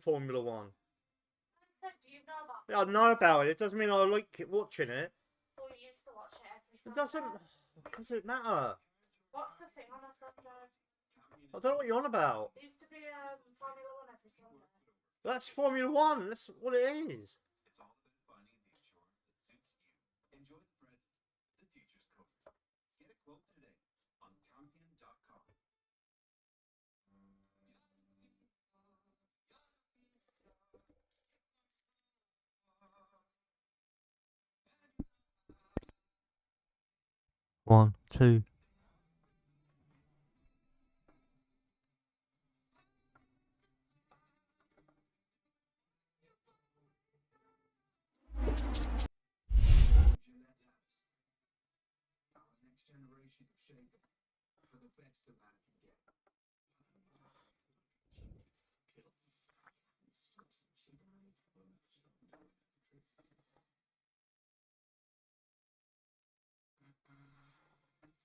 Formula One. Do you know that? Yeah, I know about it. It doesn't mean I like watching it. Well, you used to watch it every It Sunday. doesn't matter. What's the thing on a Sunday? I don't know what you're on about. It used to be Formula One every Sunday. That's Formula One. That's what it is. It's all about finding the insurance that suits you. Enjoy the present, the future's covered. Get a quote today on Campion.com. One, two. Our next generation of shaping for the best a man can get.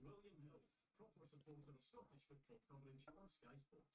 William Hill, proper supporter of Scottish football coverage on Sky Sports.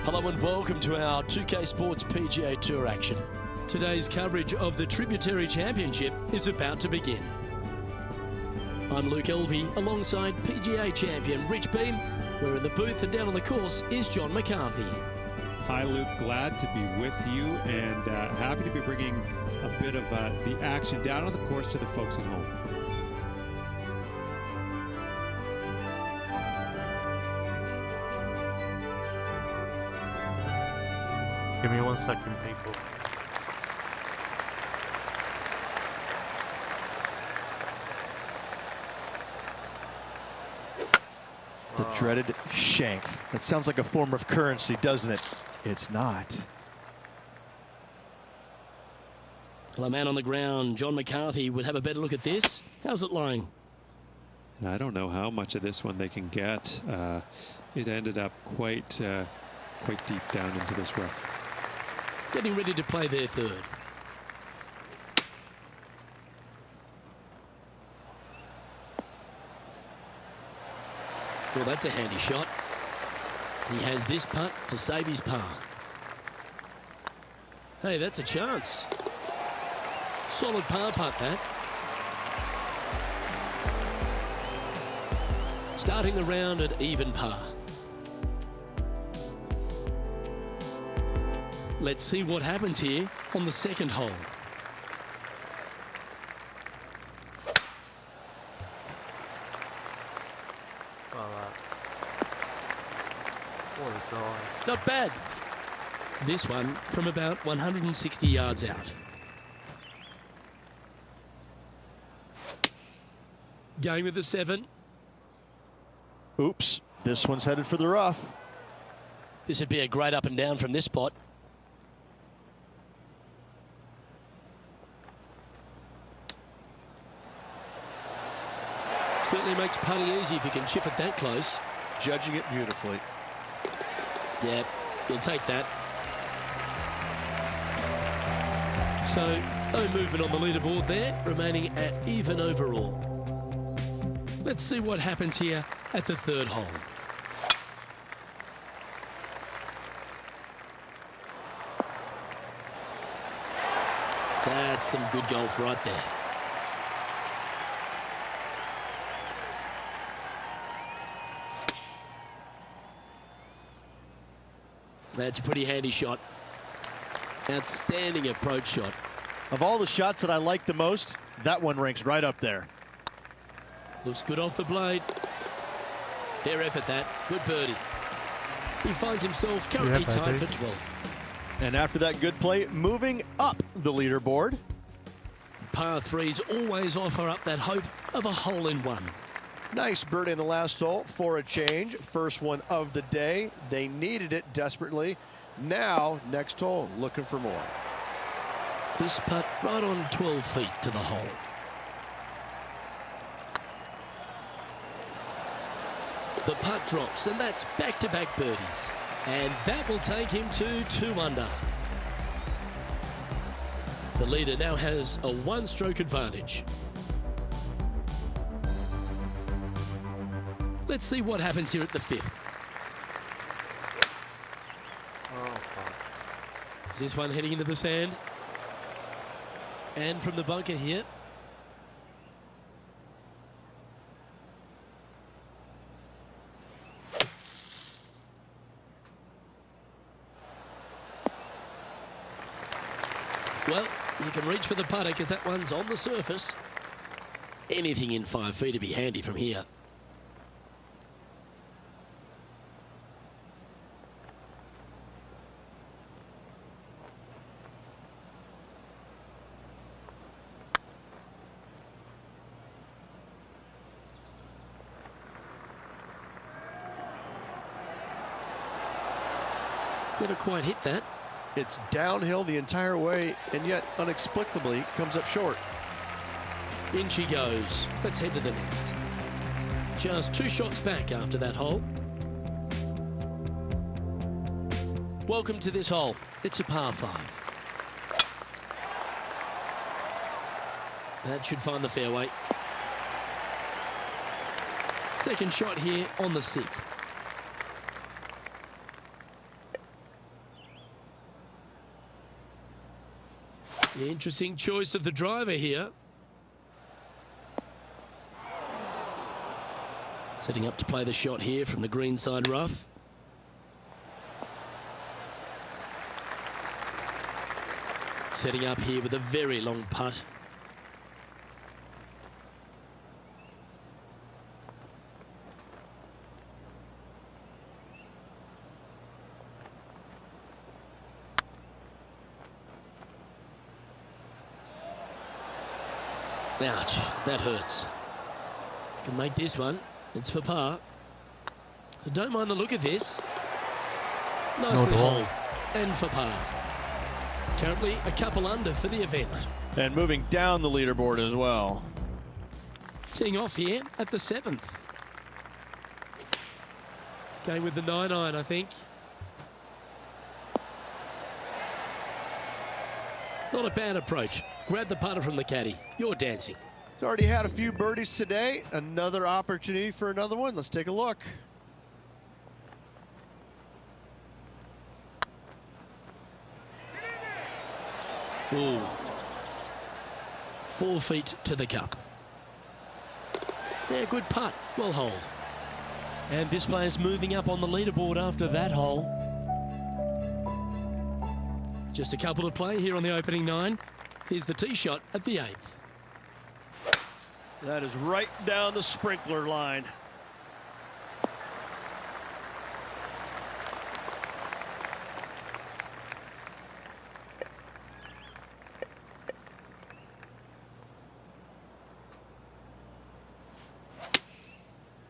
Hello and welcome to our 2K Sports PGA Tour action. Today's coverage of the Tributary Championship is about to begin. I'm Luke Elvey alongside PGA champion Rich Beem. We're in the booth and down on the course is John McCarthy. Hi Luke, glad to be with you and happy to be bringing a bit of the action down on the course to the folks at home. Give me 1 second, people. The dreaded shank. That sounds like a form of currency, doesn't it? It's not. Well, a man on the ground, John McCarthy, would have a better look at this. How's it lying? I don't know how much of this one they can get. It ended up quite deep down into this rough. Getting ready to play their third. Well, that's a handy shot. He has this putt to save his par. Hey, that's a chance. Solid par putt, that. Starting the round at even par. Let's see what happens here on the second hole. What a drive. Not bad. This one from about 160 yards out. Going with the 7. Oops, this one's headed for the rough. This would be a great up and down from this spot. Certainly makes putting easy if you can chip it that close. Judging it beautifully. Yeah, you'll take that. So, no movement on the leaderboard there, remaining at even overall. Let's see what happens here at the third hole. That's some good golf right there. That's a pretty handy shot. Outstanding approach shot. Of all the shots that I like the most, that one ranks right up there. Looks good off the blade. Fair effort that. Good birdie. He finds himself currently Yeah, tied baby. for 12th. And after that good play, moving up the leaderboard. Par threes always offer up that hope of a hole-in-one. Nice birdie in the last hole for a change. First one of the day. They needed it desperately. Now, next hole, looking for more. This putt right on 12 feet to the hole. The putt drops, and that's back-to-back birdies. And that will take him to 2 under. The leader now has a one-stroke advantage. Let's see what happens here at the 5th. Oh, fuck. This one heading into the sand. And from the bunker here. Well, you can reach for the putter because that one's on the surface. Anything in 5 feet to be handy from here. Never quite hit that. It's downhill the entire way, and yet inexplicably comes up short. In she goes. Let's head to the next. Just 2 shots back after that hole. Welcome to this hole. It's a par 5. That should find the fairway. Second shot here on the 6th. Interesting choice of the driver here. Setting up to play the shot here from the greenside rough. Setting up here with a very long putt. Ouch, that hurts. If you can make this one, it's for par. I don't mind the look of this. Nicely ball. holed and for par. Currently a couple under for the event. And moving down the leaderboard as well. Teeing off here at the 7th. Going with the 9-iron, I think. Not a bad approach. Grab the putter from the caddy. You're dancing. He's already had a few birdies today. Another opportunity for another one. Let's take a look. Ooh. 4 feet to the cup. Yeah, good putt. Well holed. And this player's moving up on the leaderboard after that hole. Just a couple to play here on the opening 9. Here's the tee shot at the 8th. That is right down the sprinkler line.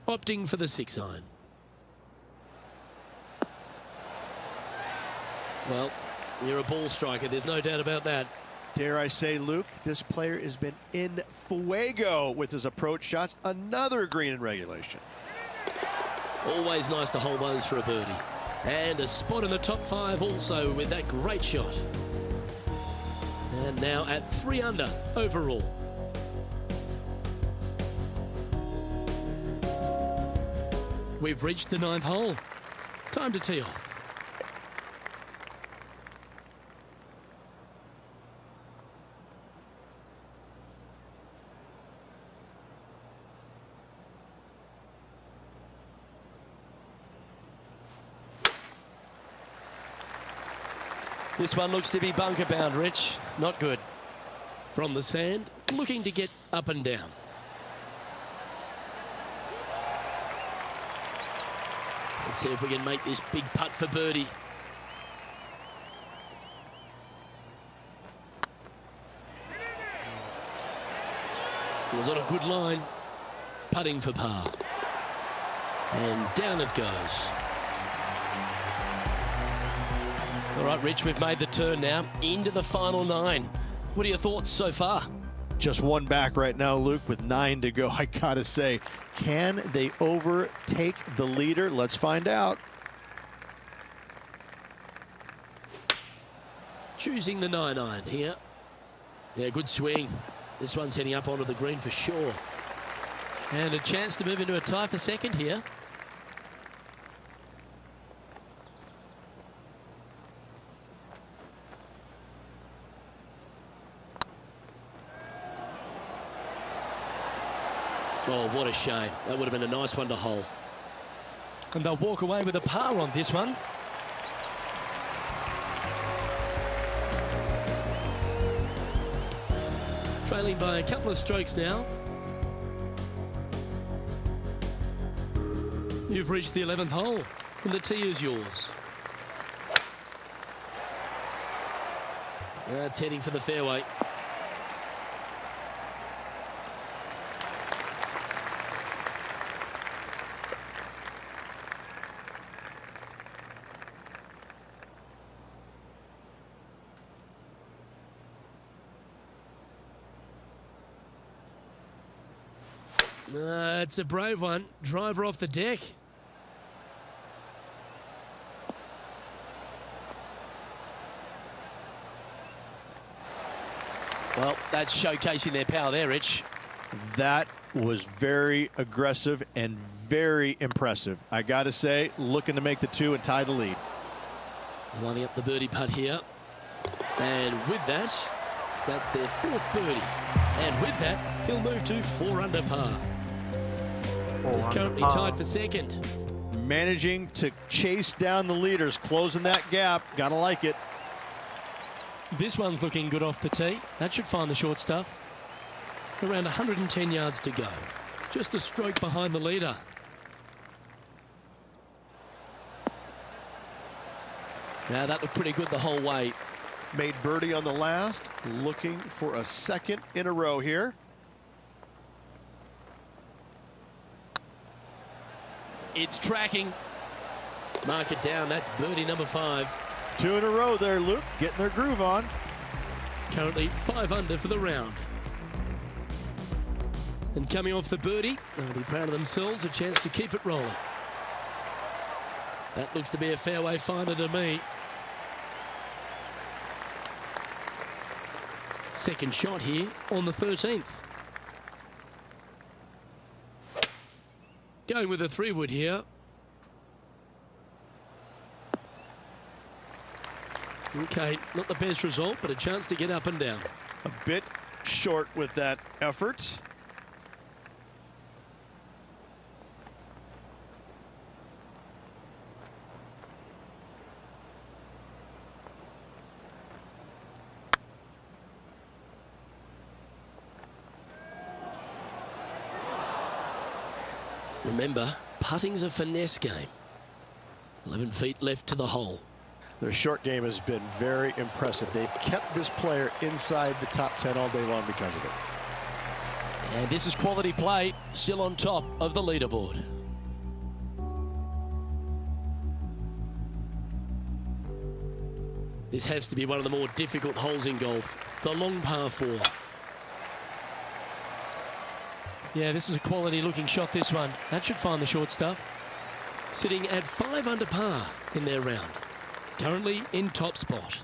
Opting for the 6-iron. Well, you're a ball striker, there's no doubt about that. Dare I say, Luke, this player has been in fuego with his approach shots. Another green in regulation. Always nice to hold those for a birdie. And a spot in the top 5 also with that great shot. And round now at 3 under overall. We've reached the 9th hole. Time to tee off. This one looks to be bunker bound, Rich. Not good. From the sand, looking to get up and down. Let's see if we can make this big putt for birdie. It was on a good line. Putting for par. And down it goes. All right, Rich, we've made the turn now into the final 9. What are your thoughts so far? Just one back right now, Luke, with 9 to go. I gotta say, can they overtake the leader? Let's find out. Choosing the 9-iron here. Yeah, good swing. This one's heading up onto the green for sure. And a chance to move into a tie for second here. Oh, what a shame. That would have been a nice one to hole. And they'll walk away with a par on this one. Trailing by a couple of strokes now. You've reached the 11th hole, and the tee is yours. That's heading for the fairway. It's a brave one. Driver off the deck. Well, that's showcasing their power there, Rich. That was very aggressive and very impressive. I gotta say, looking to make the 2 and tie the lead. Lining up the birdie putt here. And with that, that's their 4th birdie. And with that, he'll move to 4 under par. He's currently tied for second. Managing to chase down the leaders, closing that gap. Gotta like it. This one's looking good off the tee. That should find the short stuff. Around 110 yards to go. Just a stroke behind the leader. Now that looked pretty good the whole way. Made birdie on the last. Looking for a 2nd in a row here. It's tracking. Mark it down. That's birdie number 5. 2 in a row there, Luke. Getting their groove on. Currently 5 under for the round. And coming off the birdie, they'll be proud of themselves. A chance to keep it rolling. That looks to be a fairway finder to me. Second shot here on the 13th. Going with a 3-wood here. Okay, not the best result, but a chance to get up and down. A bit short with that effort. Remember, putting's a finesse game. 11 feet left to the hole. Their short game has been very impressive. They've kept this player inside the top 10 all day long because of it. And this is quality play, still on top of the leaderboard. This has to be one of the more difficult holes in golf. The long par 4. Yeah, this is a quality looking shot, this one. That should find the short stuff. Sitting at 5 under par in their round. Currently in top spot.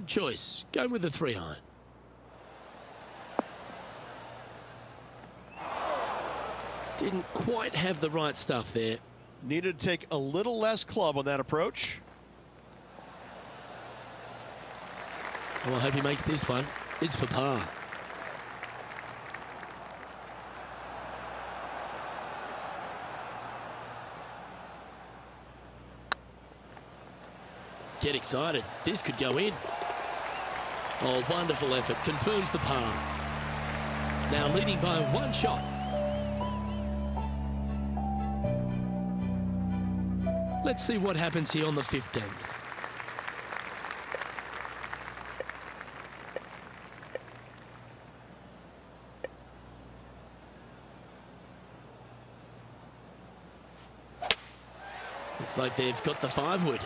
Good choice. Going with the 3-iron. Didn't quite have the right stuff there. Needed to take a little less club on that approach. Well, I hope he makes this one. It's for par. Get excited. This could go in. Oh, wonderful effort. Confirms the par. Now leading by 1 shot. Let's see what happens here on the 15th. Looks like they've got the 5-wood.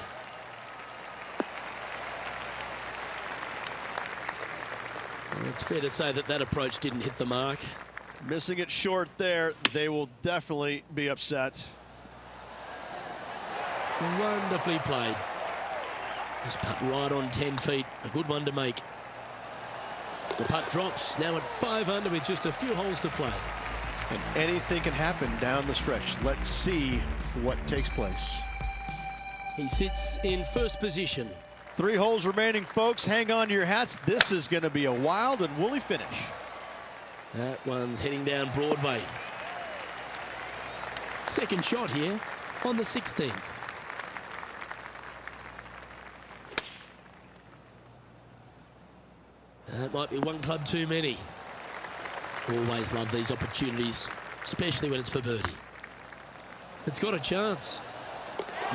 It's fair to say that that approach didn't hit the mark. Missing it short there. They will definitely be upset. Wonderfully played. This putt right on 10 feet. A good one to make. The putt drops. Now at 5 under with just a few holes to play. And anything can happen down the stretch. Let's see what takes place. He sits in first position. 3 holes remaining, folks. Hang on to your hats. This is going to be a wild and woolly finish. That one's heading down Broadway. Second shot here on the 16th. That might be 1 club too many. Always love these opportunities, especially when it's for birdie. It's got a chance.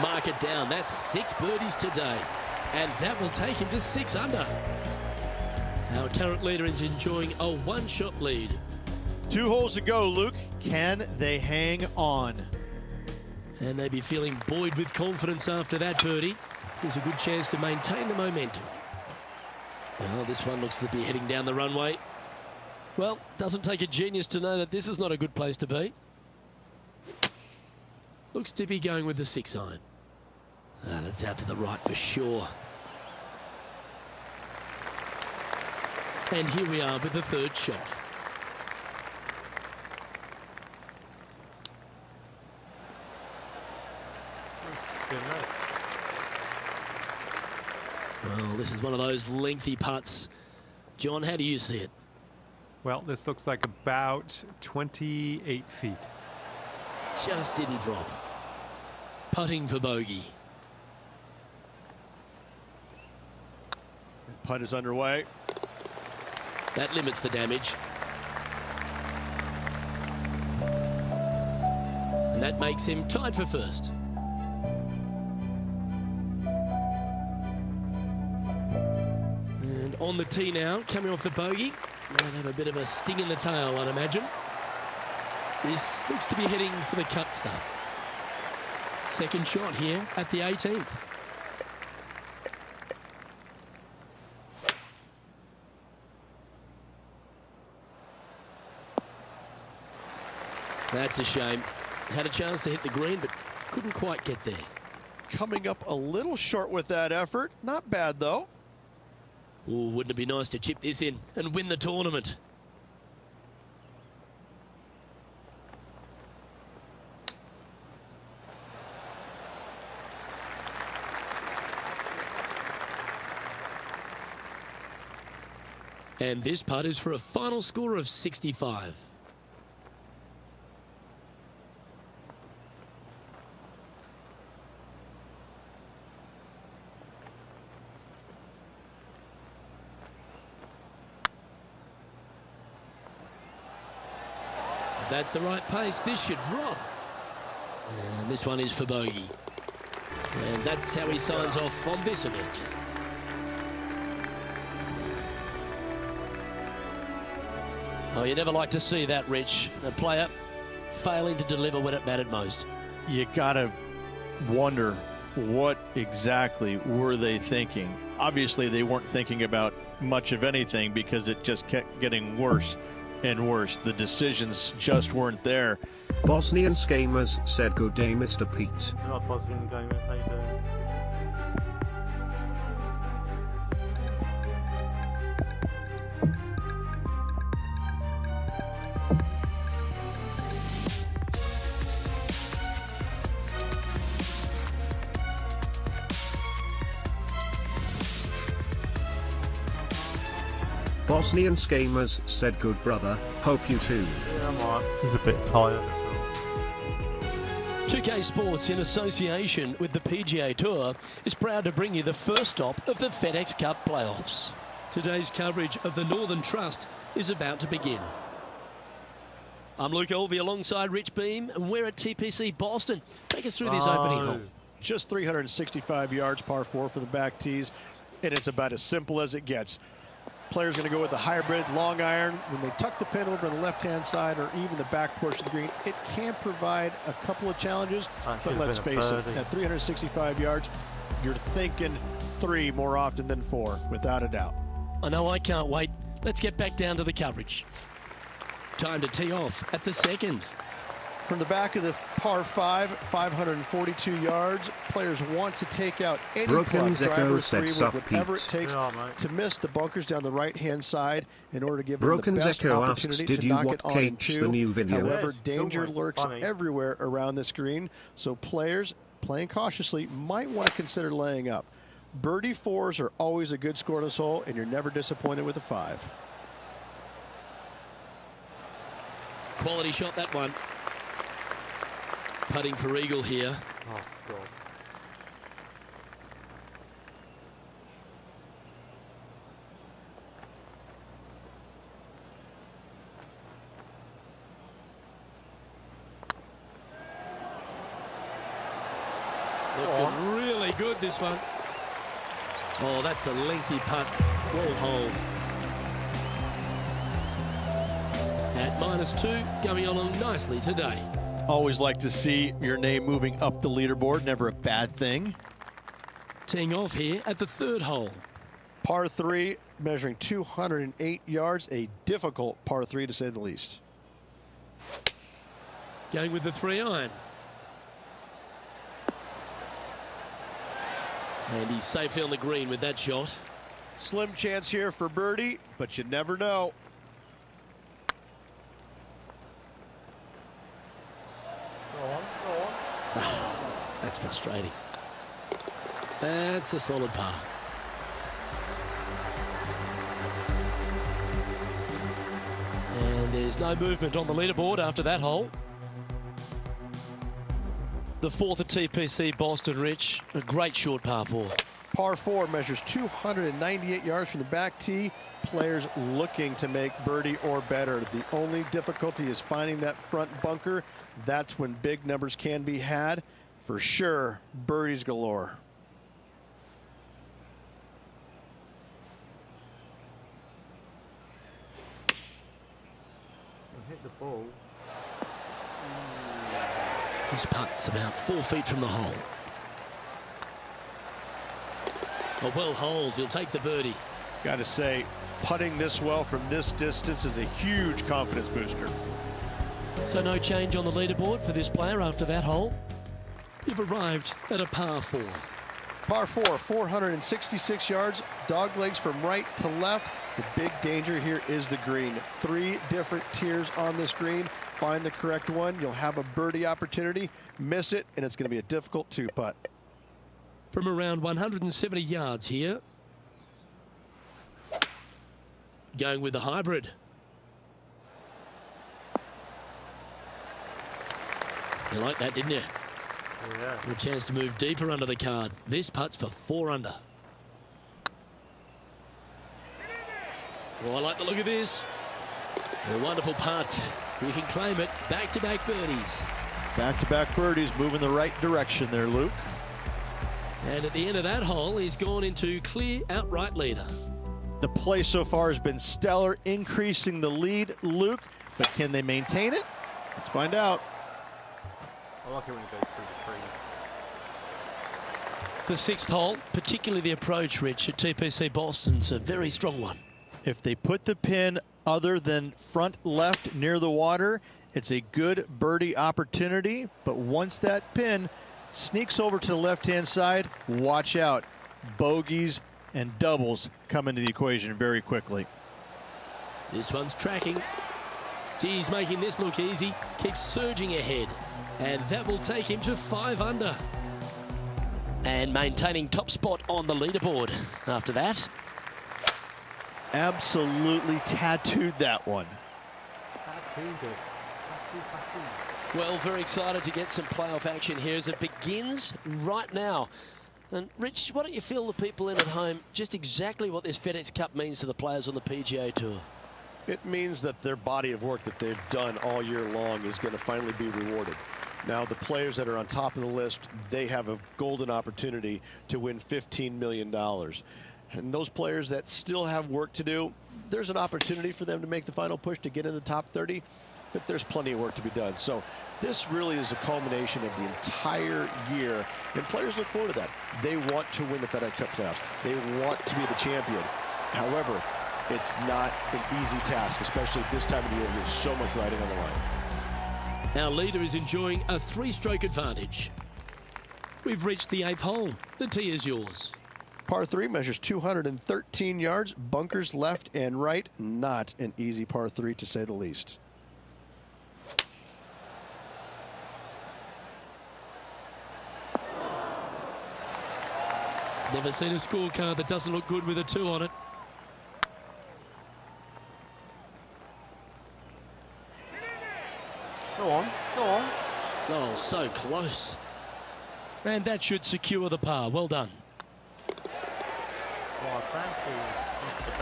Mark it down. That's 6 birdies today. And that will take him to 6 under. Our current leader is enjoying a 1-shot lead. 2 holes to go, Luke. Can they hang on? And they'd be feeling buoyed with confidence after that birdie. Here's a good chance to maintain the momentum. Well, this one looks to be heading down the runway. Well, doesn't take a genius to know that this is not a good place to be. Looks to be going with the 6-iron. That's out to the right for sure. And here we are with the 3rd shot. Good night. Well, this is one of those lengthy putts. John, how do you see it? Well, this looks like about 28 feet. Just didn't drop. Putting for bogey. Putt is underway. That limits the damage. And that makes him tied for first. And on the tee now, coming off the bogey. Might have a bit of a sting in the tail, I'd imagine. This looks to be heading for the cut stuff. Second shot here at the 18th. That's a shame. Had a chance to hit the green, but couldn't quite get there. Coming up a little short with that effort. Not bad, though. Ooh, wouldn't it be nice to chip this in and win the tournament? And this putt is for a final score of 65. That's the right pace. This should drop. And this one is for bogey. And that's how he signs off on this event. Oh, you never like to see that, Rich. A player failing to deliver when it mattered most. You gotta wonder what exactly were they thinking. Obviously, they weren't thinking about much of anything because it just kept getting worse and worse. The decisions just weren't there. Bosnian Gamers said good day, Mr. Pete. You're not Bosnian Gamers, how you doing? Bosnian Gamers said good brother, hope you too. Yeah, I'm alright. He's a bit tired. 2K Sports, in association with the PGA Tour, is proud to bring you the first stop of the FedEx Cup playoffs. Today's coverage of the Northern Trust is about to begin. I'm Luke Elvey alongside Rich Beam, and we're at TPC Boston. Take us through this opening hole. Just 365 yards, par 4 for the back tees, and it's about as simple as it gets. Players going to go with the hybrid long iron. When they tuck the pin over on the left-hand side or even the back portion of the green, it can provide a couple of challenges, but let's face it, at 365 yards, you're thinking 3 more often than 4, without a doubt. I know I can't wait. Let's get back down to the coverage. Time to tee off at the second. From the back of the par 5, 542 yards, players want to take out any Broken club, driver, Echo said 3-wood, whatever it Pete. takes to miss the bunkers down the right-hand side in order to give them Broken the best Echo opportunity asks, did to you knock watch it on in Cage 2. the new video? However, Yeah, danger still lurks funny. everywhere around this green, so players playing cautiously might want to consider laying up. Birdie 4s are always a good scoreless hole, and you're never disappointed with a 5. Quality shot, that one. Putting for eagle here. Oh, God. Looking really good, this one. Oh, that's a lengthy putt. Well hold. At -2, going along nicely today. Always like to see your name moving up the leaderboard, never a bad thing. Teeing off here at the third hole. Par 3, measuring 208 yards, a difficult par 3 to say the least. Going with the 3-iron. And he's safely on the green with that shot. Slim chance here for birdie, but you never know. Go on. That's frustrating. That's a solid par. And there's no movement on the leaderboard after that hole. The fourth at TPC Boston, Rich. A great short par 4. Par 4 measures 298 yards from the back tee. Players looking to make birdie or better. The only difficulty is finding that front bunker. That's when big numbers can be had. For sure, birdies galore. Hit the ball. His putt's about 4 feet from the hole. A well hold, he'll take the birdie. Got to say, putting this well from this distance is a huge confidence booster. So no change on the leaderboard for this player after that hole. You've arrived at a par 4. Par 4, 466 yards, dog legs from right to left. The big danger here is the green. 3 different tiers on this green. Find the correct one, you'll have a birdie opportunity. Miss it, and it's going to be a difficult 2-putt. From around 170 yards here. Going with the hybrid. You like that, didn't you? Yeah. A chance to move deeper under the card. This putt's for 4 under. Oh, I like the look of this. A wonderful putt. You can claim it. Back-to-back birdies. Back-to-back birdies, moving the right direction there, Luke. And at the end of that hole, he's gone into clear outright leader. The play so far has been stellar, increasing the lead, Luke. But can they maintain it? Let's find out. I like it when it goes through the trees. The sixth hole, particularly the approach, Rich, at TPC Boston's a very strong one. If they put the pin other than front left near the water, it's a good birdie opportunity. But once that pin sneaks over to the left-hand side, watch out. Bogeys and doubles come into the equation very quickly. This one's tracking. He's making this look easy. Keeps surging ahead. And that will take him to 5 under. And maintaining top spot on the leaderboard after that. Absolutely tattooed that one. Tattooed it. Tattoo. Well, very excited to get some playoff action here as it begins right now. And Rich, why don't you fill the people in at home just exactly what this FedEx Cup means to the players on the PGA Tour? It means that their body of work that they've done all year long is going to finally be rewarded. Now, the players that are on top of the list, they have a golden opportunity to win $15 million. And those players that still have work to do, there's an opportunity for them to make the final push to get in the top 30, but there's plenty of work to be done. So this really is a culmination of the entire year, and players look forward to that. They want to win the FedEx Cup playoffs. They want to be the champion. However, it's not an easy task, especially at this time of the year with so much riding on the line. Our leader is enjoying a 3-stroke advantage. We've reached the 8th hole. The tee is yours. Par 3 measures 213 yards, bunkers left and right. Not an easy par 3 to say the least. Never seen a scorecard that doesn't look good with a 2 on it. Go on, go on. Oh, so close. And that should secure the par. Well done. Oh, thank you, Mr.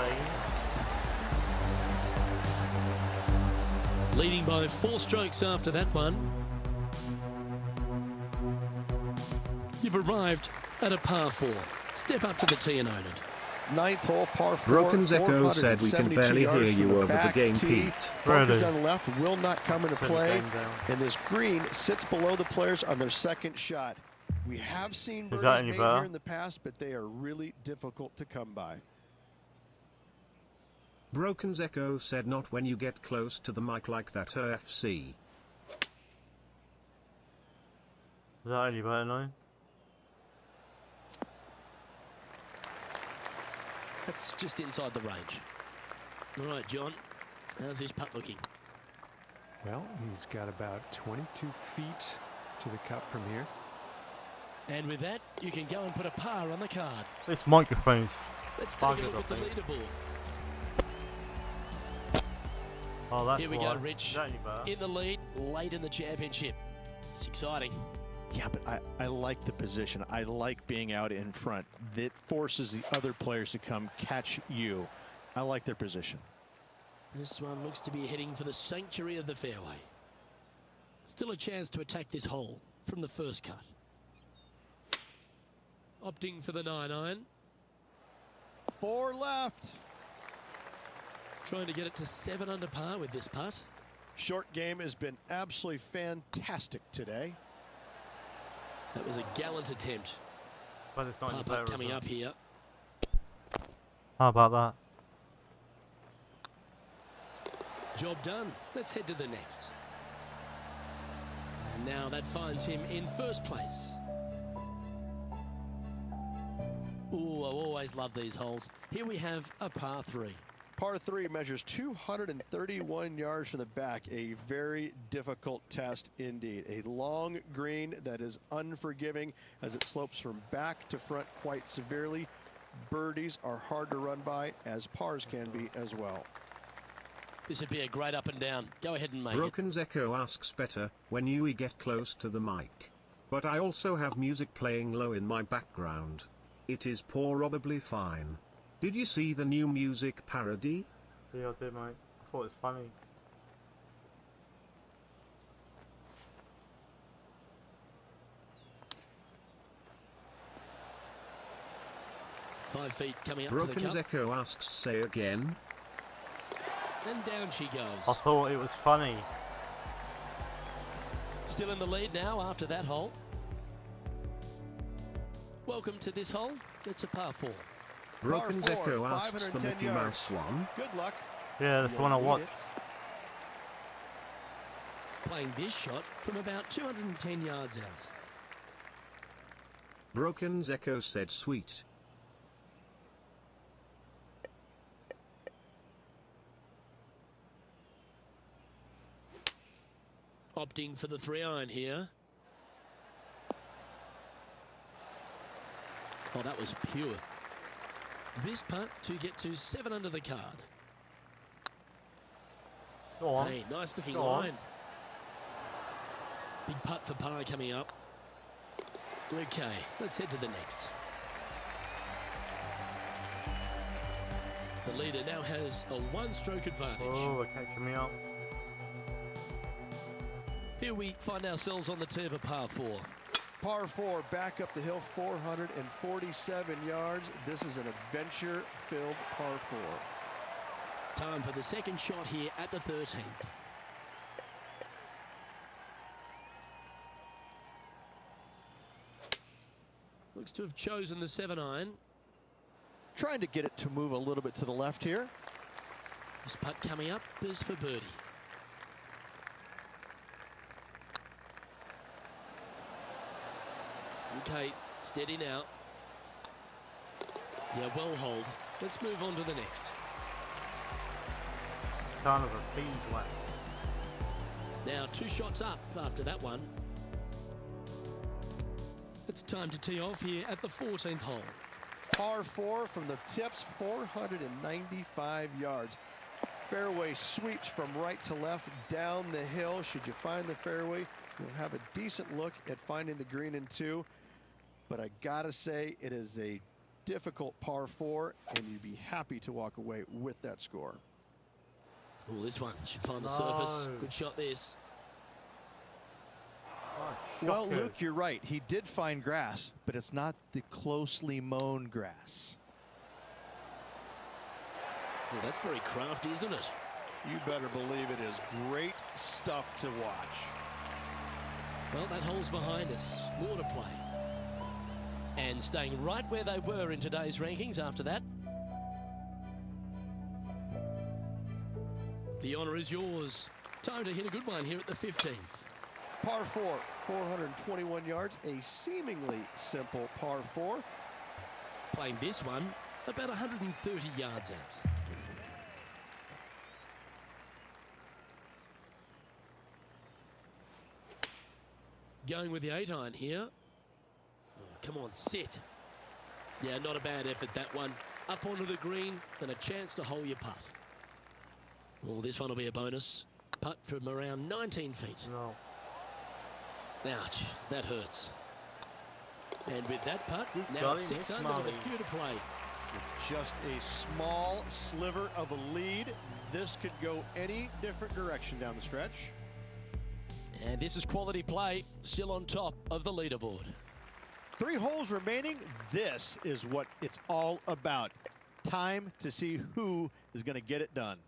Bain. Leading by 4 strokes after that one. You've arrived at a par 4. Step up to the tee and own it. 9th hole, par 4. Broken's Echo said we can 472 barely hear yards from you over the back game, tee. Pete. Bunkers Really? down left will not come into Turn the play, game down. and this green sits below the players on their second shot. We have seen Is that birdies any made better? here in the past, but they are really difficult to come by. Broken's Echo said not when you get close to the mic like that, FC. Is that any better now? That's just inside the range. All right, John. How's this putt looking? Well, he's got about 22 feet to the cup from here. And with that, you can go and put a par on the card. This microphone's Let's take a Target, look at the I think. leaderboard. Oh, that's Here we why. go, Rich. Is that any better? In the lead, late in the championship. It's exciting. Yeah, but I like the position. I like being out in front. That forces the other players to come catch you. I like their position. This one looks to be heading for the sanctuary of the fairway. Still a chance to attack this hole from the first cut. Opting for the 9-iron. 4 left. Trying to get it to 7 under par with this putt. Short game has been absolutely fantastic today. That was a gallant attempt. But it's not Par any putt better. coming is up it? here. How about that? Job done. Let's head to the next. And now that finds him in first place. Ooh, I always love these holes. Here we have a par 3. Par 3 measures 231 yards from the back. A very difficult test indeed. A long green that is unforgiving as it slopes from back to front quite severely. Birdies are hard to run by, as pars can be as well. This would be a great up and down. Go ahead and make it. Broken's Echo asks better when you get close to the mic. But I also have music playing low in my background. It is probably fine. Did you see the new music parody? Yeah, I did, mate. I thought it was funny. Five feet coming up to the Broken's cup. Echo asks say again. And down she I goes. thought it was funny. Still in the lead now after that hole. Welcome to this hole. It's a par 4. Broken's Par 4, Echo asks the 510 Mickey yards. Mouse one. Good luck. Yeah, that's the one I You'll need watched. it. Playing this shot from about 210 yards out. Broken's Echo said sweet. Opting for the 3-iron here. Oh, that was pure. this putt to get to 7 under the card. Go on. Hey, nice looking Go on. line. Big putt for par coming up. Okay, let's head to the next. The leader now has a 1-stroke advantage. Oh, they're catching me up. Here we find ourselves on the tee of a par 4. Par 4, back up the hill, 447 yards. This is an adventure-filled par 4. Time for the second shot here at the 13th. Looks to have chosen the 7-iron. Trying to get it to move a little bit to the left here. This putt coming up is for birdie. Okay, steady now. Yeah, well hold. Let's move on to the next. Kind of a beeswax. Now 2 shots up after that one. It's time to tee off here at the 14th hole. Par 4 from the tips, 495 yards. Fairway sweeps from right to left down the hill. Should you find the fairway, you'll have a decent look at finding the green in 2. But I gotta say, it is a difficult par 4, and you'd be happy to walk away with that score. Oh, this one should find the surface. Good shot this. Oh, Well, shocker. Luke, you're right. He did find grass, but it's not the closely mown grass. Well, that's very crafty, isn't it? You better believe it is great stuff to watch. Well, that hole's behind us. More to play. And staying right where they were in today's rankings after that. The honour is yours. Time to hit a good one here at the 15th. Par 4, 421 yards, a seemingly simple par 4. Playing this one about 130 yards out. Going with the 8-iron here. Oh, come on, sit. Yeah, not a bad effort, that one. Up onto the green and a chance to hole your putt. Oh, this one will be a bonus. Putt from around 19 feet. No. Ouch, that hurts. And with that putt, Good now golly, it's 6 Miss under with a Molly. few to play. Just a small sliver of a lead. This could go any different direction down the stretch. And this is quality play, still on top of the leaderboard. 3 holes remaining. This is what it's all about. Time to see who is going to get it done.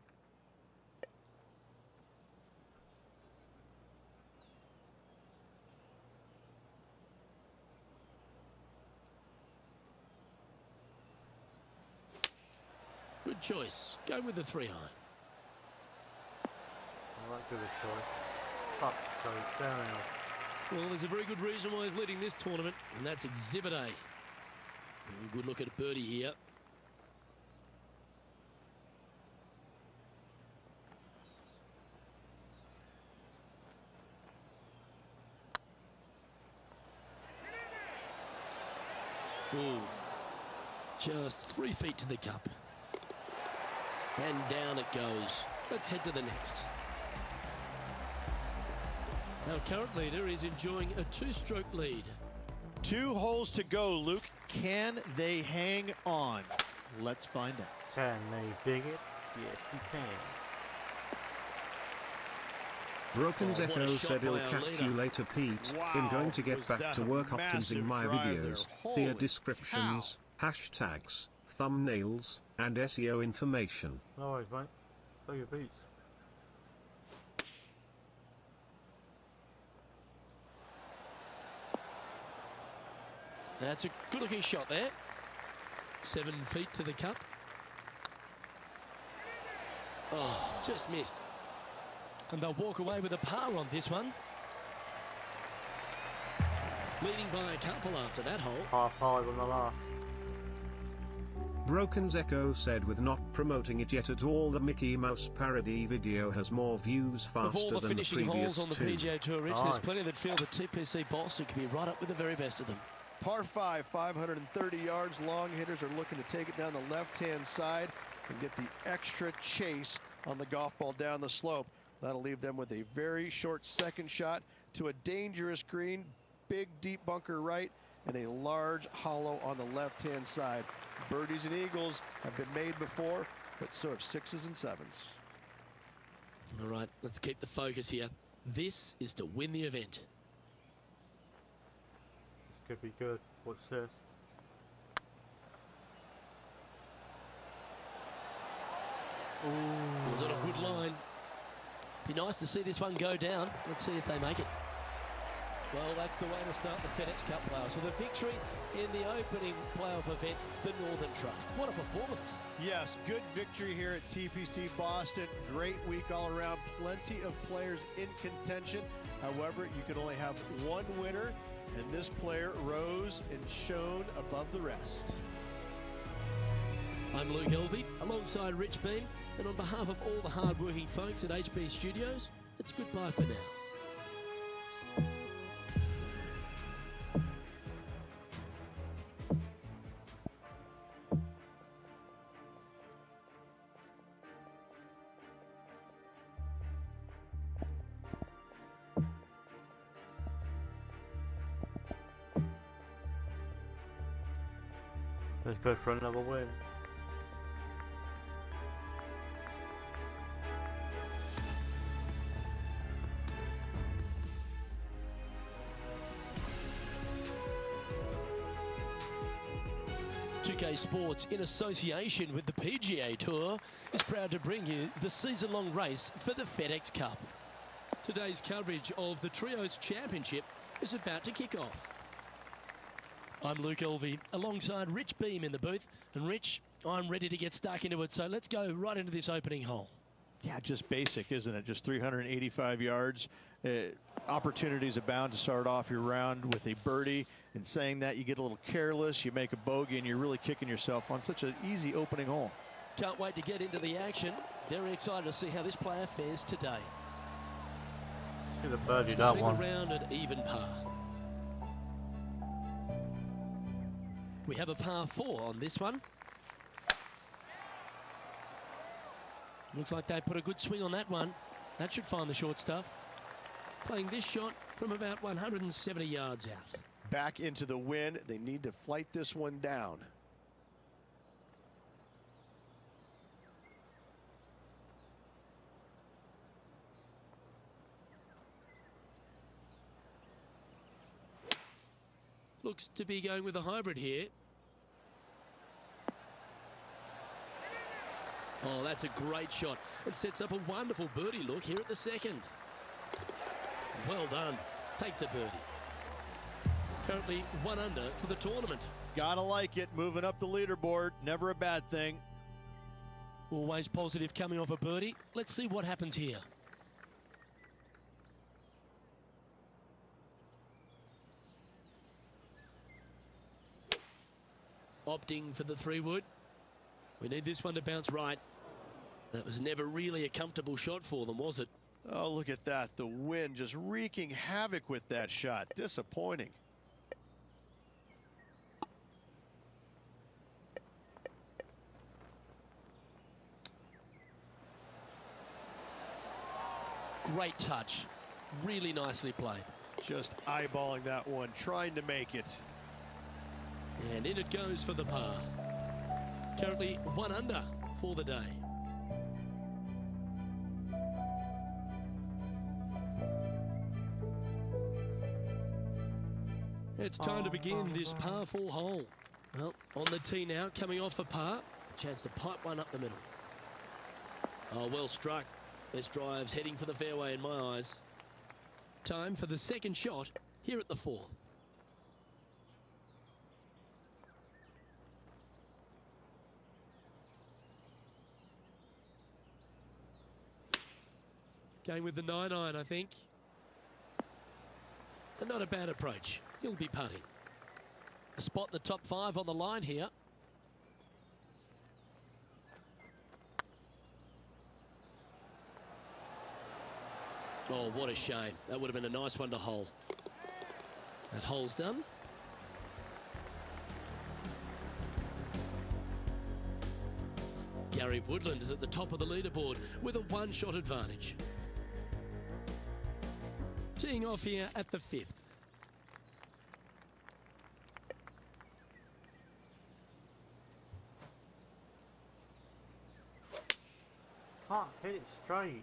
Good choice. Go with the 3-iron. I like good choice. Fuck, so fair enough. Well, there's a very good reason why he's leading this tournament, and that's Exhibit A. A good look at a birdie here. Ooh. Just 3 feet to the cup. And down it goes. Let's head to the next. Our current leader is enjoying a 2-stroke lead. 2 holes to go, Luke. Can they hang on? Let's find out. Can they dig it? Yes, you can. Broken's Oh, what a Echo shot said he'll by our catch you leader. later, Pete. Wow, I'm going to get was back that to a work options massive in my drive there. videos, Holy via descriptions, hashtags, thumbnails, and SEO information. No worries, mate. Show your beats. That's a good-looking shot there. 7 feet to the cup. Oh, just missed. And they'll walk away with a par on this one. Leading by a couple after that hole. Par 5 on the last. Broken's Echo said with not promoting it yet at all, the Mickey Mouse parody video has more views Of faster all the than the finishing previous holes on the 2. PGA Tour, Rich, Nice. there's plenty that feel that TPC Boston could be right up with the very best of them. Par 5, 530 yards. Long hitters are looking to take it down the left-hand side and get the extra chase on the golf ball down the slope. That'll leave them with a very short second shot to a dangerous green, big deep bunker right, and a large hollow on the left-hand side. Birdies and eagles have been made before, but so have 6s and 7s. All right, let's keep the focus here. This is to win the event. This could be good. Watch this. Ooh. Was on a good line. Be nice to see this one go down. Let's see if they make it. Well, that's the way to start the FedEx Cup playoffs with a victory in the opening playoff event, the Northern Trust. What a performance. Yes, good victory here at TPC Boston. Great week all around. Plenty of players in contention. However, you can only have one winner, and this player rose and shone above the rest. I'm Luke Elvey, alongside Rich Beam, and on behalf of all the hard-working folks at HB Studios, it's goodbye for now. Let's go for another win. UK Sports, in association with the PGA Tour, is proud to bring you the season-long race for the FedEx Cup. Today's coverage of the Trios Championship is about to kick off. I'm Luke Elvey, alongside Rich Beam in the booth. And Rich, I'm ready to get stuck into it, so let's go right into this opening hole. Yeah, just basic, isn't it? Just 385 yards. Opportunities abound to start off your round with a birdie. And saying that, you get a little careless, you make a bogey, and you're really kicking yourself on such an easy opening hole. Can't wait to get into the action. Very excited to see how this player fares today. Should have birdied that Starting one. the round at even par. We have a par 4 on this one. Looks like they put a good swing on that one. That should find the short stuff. Playing this shot from about 170 yards out. Back into the wind. They need to flight this one down. Looks to be going with a hybrid here. Oh, that's a great shot. It sets up a wonderful birdie look here at the second. Well done. Take the birdie. Currently 1 under for the tournament. Gotta like it. Moving up the leaderboard. Never a bad thing. Always positive coming off a birdie. Let's see what happens here. Opting for the 3-wood. We need this one to bounce right. That was never really a comfortable shot for them, was it? Oh, look at that. The wind just wreaking havoc with that shot. Disappointing. Great touch. Really nicely played. Just eyeballing that one, trying to make it. And in it goes for the par. Currently 1 under for the day. It's time to begin this par 4 hole. Well, on the tee now, coming off a par. Chance to pipe one up the middle. Oh, well struck. This drive's heading for the fairway in my eyes. Time for the second shot here at the 4th. Going with the 9-iron, I think. And not a bad approach. He'll be putting. A spot in the top 5 on the line here. Oh, what a shame. That would have been a nice one to hole. That hole's done. Gary Woodland is at the top of the leaderboard with a one-shot advantage. Teeing off here at the 5th. Can't hit it straight.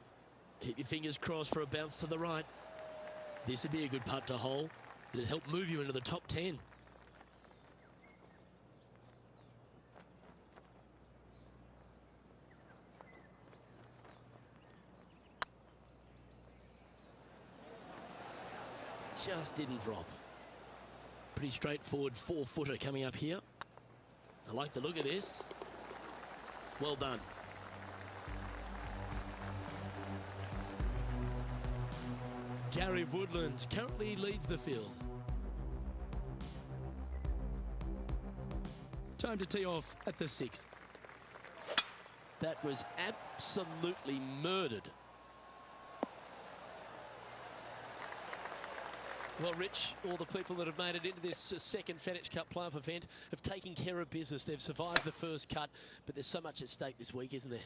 Keep your fingers crossed for a bounce to the right. This would be a good putt to hole. It'd help move you into the top 10. Just didn't drop. Pretty straightforward 4-footer coming up here. I like the look of this. Well done. Gary Woodland currently leads the field. Time to tee off at the 6th. That was absolutely murdered. Well, Rich, all the people that have made it into this second FedEx Cup playoff event have taken care of business. They've survived the first cut, but there's so much at stake this week, isn't there?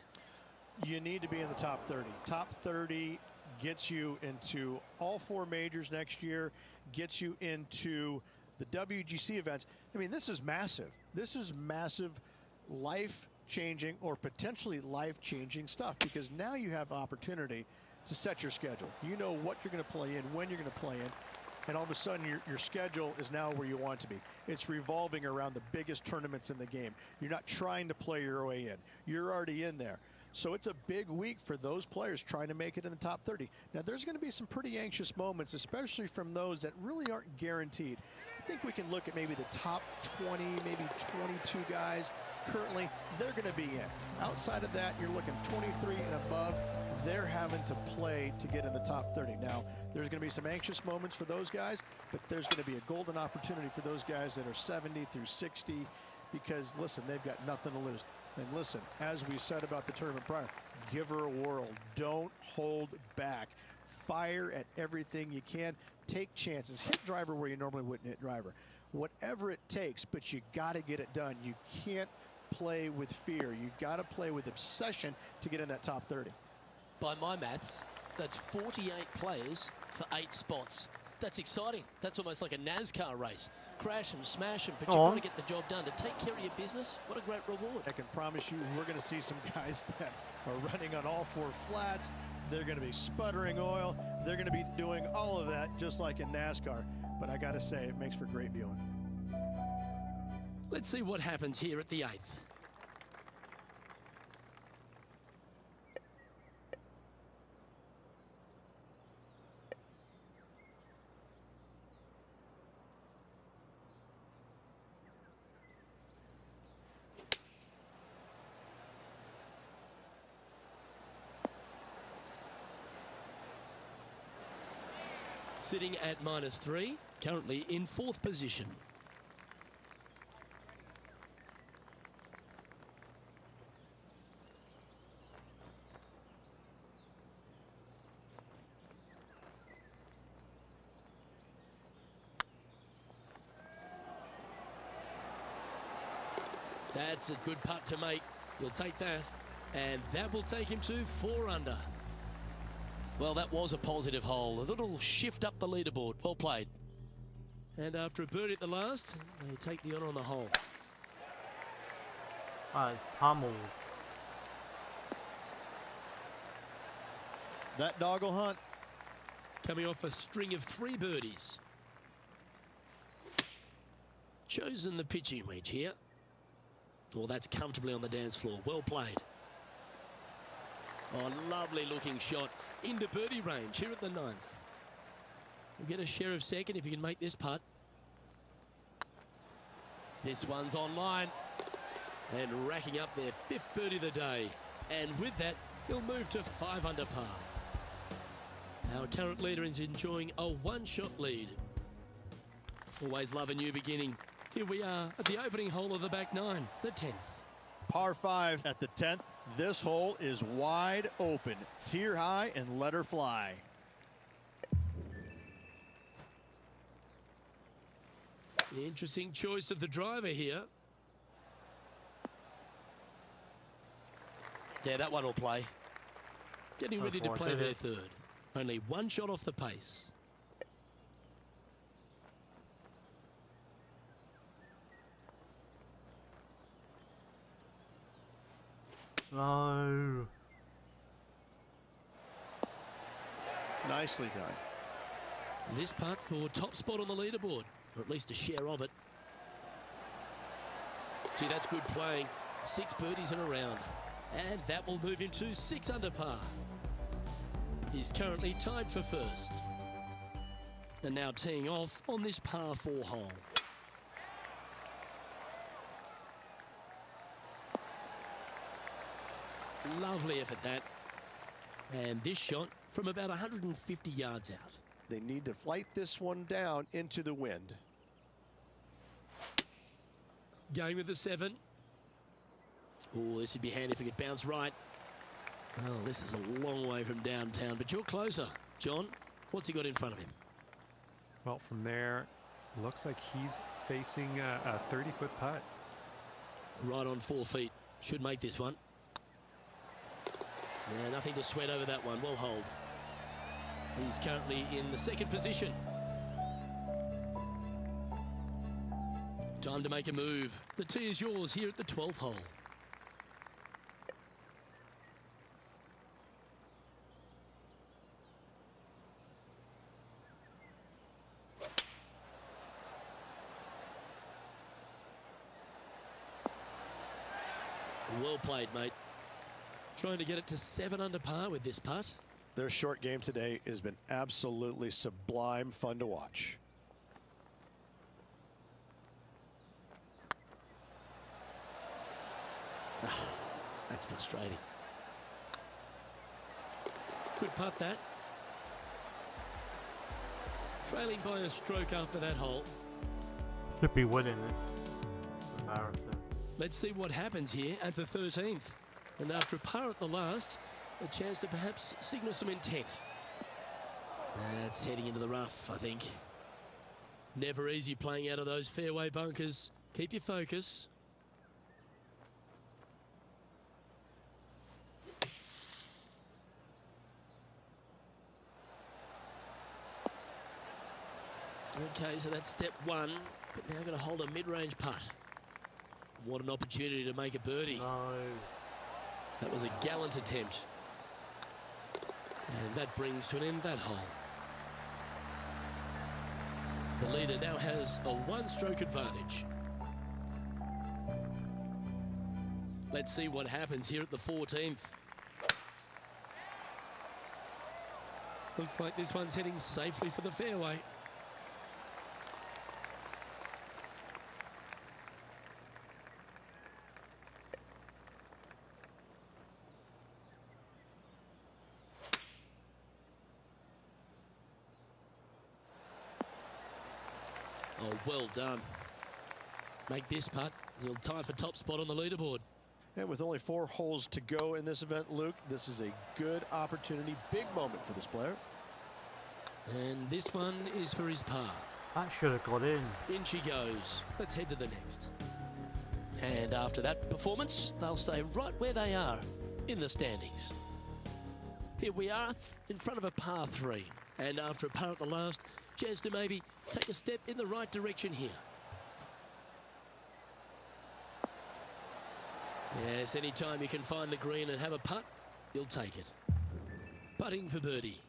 You need to be in the top 30. Top 30 gets you into all 4 majors next year, gets you into the WGC events. I mean, this is massive. This is massive, life-changing or potentially life-changing stuff, because now you have opportunity to set your schedule. You know what you're going to play in, when you're going to play in, and all of a sudden your schedule is now where you want it to be. It's revolving around the biggest tournaments in the game. You're not trying to play your way in. You're already in there. So it's a big week for those players trying to make it in the top 30. Now, there's going to be some pretty anxious moments, especially from those that really aren't guaranteed. I think we can look at maybe the top 20, maybe 22 guys currently. They're going to be in. Outside of that, you're looking 23 and above. They're having to play to get in the top 30. Now, there's going to be some anxious moments for those guys, but there's going to be a golden opportunity for those guys that are 70 through 60, because, listen, they've got nothing to lose. And listen, as we said about the tournament prior, give her a whirl. Don't hold back. Fire at everything you can. Take chances. Hit driver where you normally wouldn't hit driver. Whatever it takes, but you got to get it done. You can't play with fear. You got to play with obsession to get in that top 30. By my maths, that's 48 players for 8 spots. That's exciting. That's almost like a NASCAR race. Crash and smash them, but you've got to get the job done. To take care of your business, what a great reward. I can promise you we're going to see some guys that are running on all 4 flats. They're going to be sputtering oil. They're going to be doing all of that just like in NASCAR. But I got to say, it makes for great viewing. Let's see what happens here at the 8th. Sitting at -3, currently in 4th position. That's a good putt to make. You'll take that. And that will take him to 4 under. Well, that was a positive hole. A little shift up the leaderboard. Well played. And after a birdie at the last, they take the honour on the hole. It's pummeled. That doggle hunt. Coming off a string of 3 birdies. Chosen the pitching wedge here. Well, that's comfortably on the dance floor. Well played. Oh, lovely looking shot into birdie range here at the 9th. We'll get a share of second if you can make this putt. This one's online and racking up their 5th birdie of the day. And with that, he'll move to 5 under par. Our current leader is enjoying a 1-shot lead. Always love a new beginning. Here we are at the opening hole of the back 9, the 10th. Par 5 at the 10th. This hole is wide open. Tee her high and let her fly. The interesting choice of the driver here. Yeah, that one will play. Getting ready to That's play right, their it is. third. Only one shot off the pace. No. Nicely done. This putt for top spot on the leaderboard, or at least a share of it. Gee, that's good playing. 6 birdies in a round. And that will move him to 6 under par. He's currently tied for first. And now teeing off on this par 4 hole. Lovely effort that. And this shot from about 150 yards out. They need to flight this one down into the wind. Going with the 7. Oh, this would be handy if it could bounce right. Well, this is a long way from downtown, but you're closer. John, what's he got in front of him? Well, from there, looks like he's facing a 30-foot putt. Right on 4 feet. Should make this one. Yeah, nothing to sweat over that one. Well hold. He's currently in the 2nd position. Time to make a move. The tee is yours here at the 12th hole. Well played, mate. Trying to get it to 7 under par with this putt. Their short game today has been absolutely sublime fun to watch. That's frustrating. Good putt that. Trailing by a stroke after that hole. Should be winning it. The marathon. Let's see what happens here at the 13th. And after a par at the last, a chance to perhaps signal some intent. That's heading into the rough, I think. Never easy playing out of those fairway bunkers. Keep your focus. Okay, so that's step 1, but now going to hold a mid-range putt. What an opportunity to make a birdie. No. That was a gallant attempt. And that brings to an end that hole. The leader now has a 1-stroke advantage. Let's see what happens here at the 14th. Looks like this one's heading safely for the fairway. Oh, well done. Make this putt. He'll tie for top spot on the leaderboard. And with only 4 holes to go in this event, Luke, this is a good opportunity, big moment for this player. And this one is for his par. That should have got in. In she goes. Let's head to the next. And after that performance, they'll stay right where they are in the standings. Here we are in front of a par 3. And after a par at the last, chance to maybe take a step in the right direction here. Yes, anytime you can find the green and have a putt, you'll take it. Putting for birdie.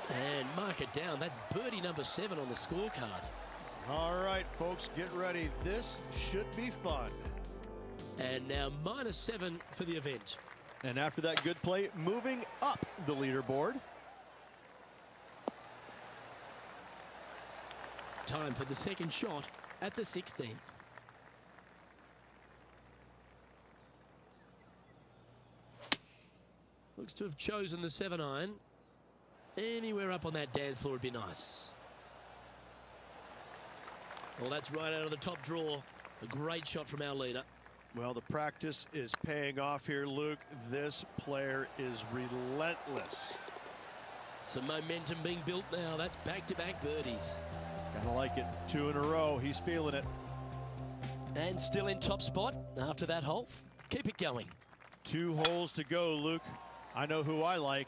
And mark it down. That's birdie number 7 on the scorecard. All right, folks, get ready. This should be fun. And now -7 for the event. And after that good play, moving up the leaderboard. Time for the 2nd shot at the 16th. Looks to have chosen the 7-iron. Anywhere up on that dance floor would be nice. Well, that's right out of the top drawer. A great shot from our leader. Well, the practice is paying off here, Luke. This player is relentless. Some momentum being built now. That's back-to-back birdies. I like it. 2 in a row. He's feeling it. And still in top spot after that hole. Keep it going. 2 holes to go, Luke. I know who I like.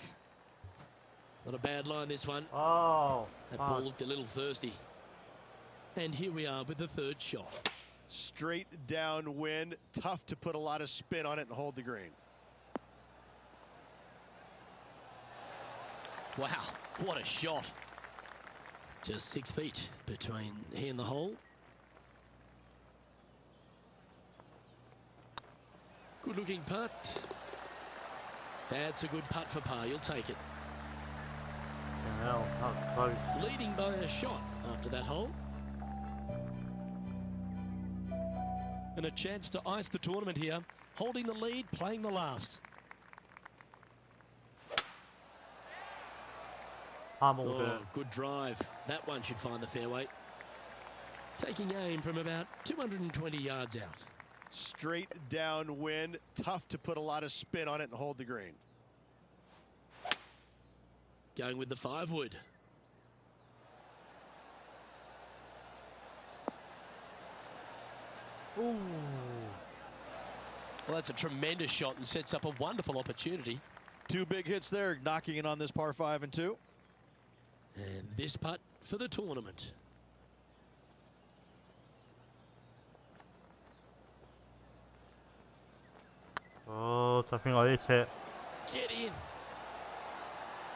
Not a bad line, this one. Oh. That ball looked a little thirsty. And here we are with the third shot. Straight downwind. Tough to put a lot of spin on it and hold the green. Wow, what a shot. Just 6 feet between he and the hole. Good looking putt. That's a good putt for par. You'll take it. Hell, that was close. Leading by a shot after that hole. And a chance to ice the tournament here. Holding the lead, playing the last. Pummeled Oh, it. good drive. That one should find the fairway. Taking aim from about 220 yards out. Straight downwind. Tough to put a lot of spin on it and hold the green. Going with the 5-wood. Ooh. Well, that's a tremendous shot and sets up a wonderful opportunity. 2 big hits there, knocking it on this par 5 and 2. And this putt for the tournament. Oh, something like this hit. Get in.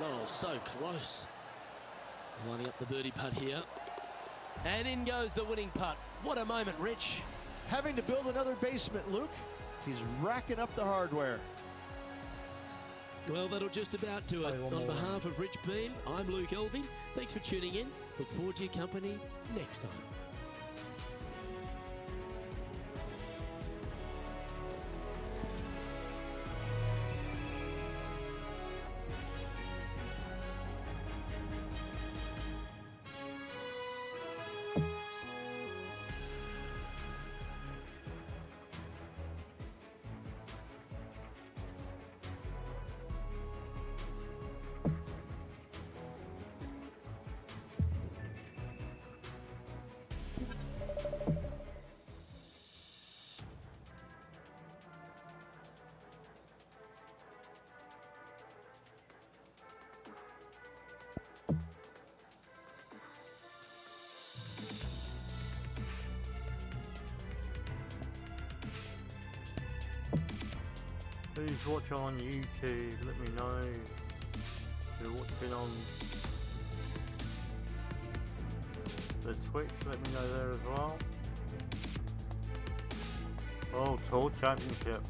Oh, so close. Lining up the birdie putt here. And in goes the winning putt. What a moment, Rich. Having to build another basement, Luke. He's racking up the hardware. Well, that'll just about do it. On behalf of Rich Beam, I'm Luke Elving. Thanks for tuning in. Look forward to your company next time. Please watch on YouTube. Let me know if you're watching on the Twitch. Let me know there as well. Oh, Tour Championship.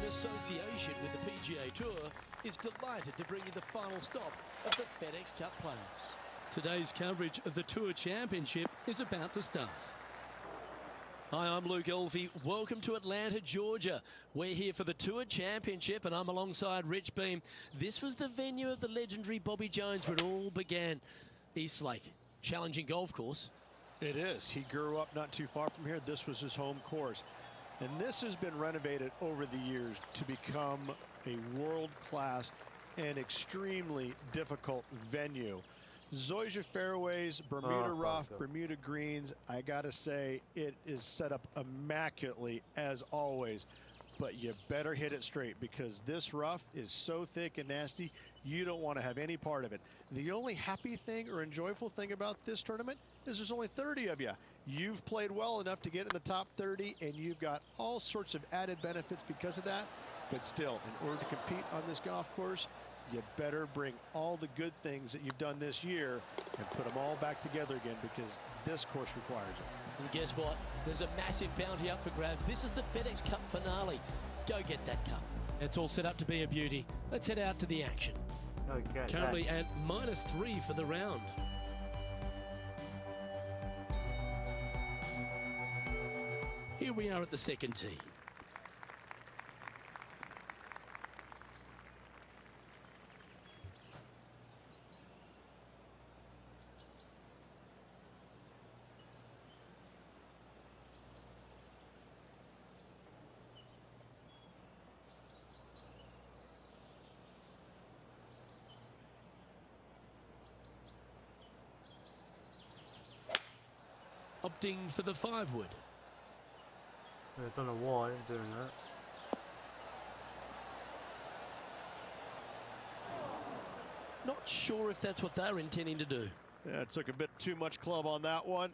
Association with the PGA Tour is delighted to bring you the final stop of the FedEx Cup playoffs. Today's coverage of the Tour Championship is about to start. Hi, I'm Luke Elvey. Welcome to Atlanta, Georgia. We're here for the Tour Championship and I'm alongside Rich Beam. This was the venue of the legendary Bobby Jones where it all began. East Lake, challenging golf course. It is. He grew up not too far from here. This was his home course. And this has been renovated over the years to become a world-class and extremely difficult venue. Zoysia fairways, Bermuda rough, Bermuda greens. I gotta say, it is set up immaculately as always. But you better hit it straight because this rough is so thick and nasty, you don't want to have any part of it. The only happy thing or enjoyable thing about this tournament is there's only 30 of you. You've played well enough to get in the top 30, and you've got all sorts of added benefits because of that. But still, in order to compete on this golf course, you better bring all the good things that you've done this year and put them all back together again because this course requires it. And guess what? There's a massive bounty up for grabs. This is the FedEx Cup finale. Go get that cup. It's all set up to be a beauty. Let's head out to the action. Okay, Currently at -3 for the round. Here we are at the second tee. opting for the 5-wood. I don't know why I'm doing that. Not sure if that's what they're intending to do. Yeah, it took a bit too much club on that one.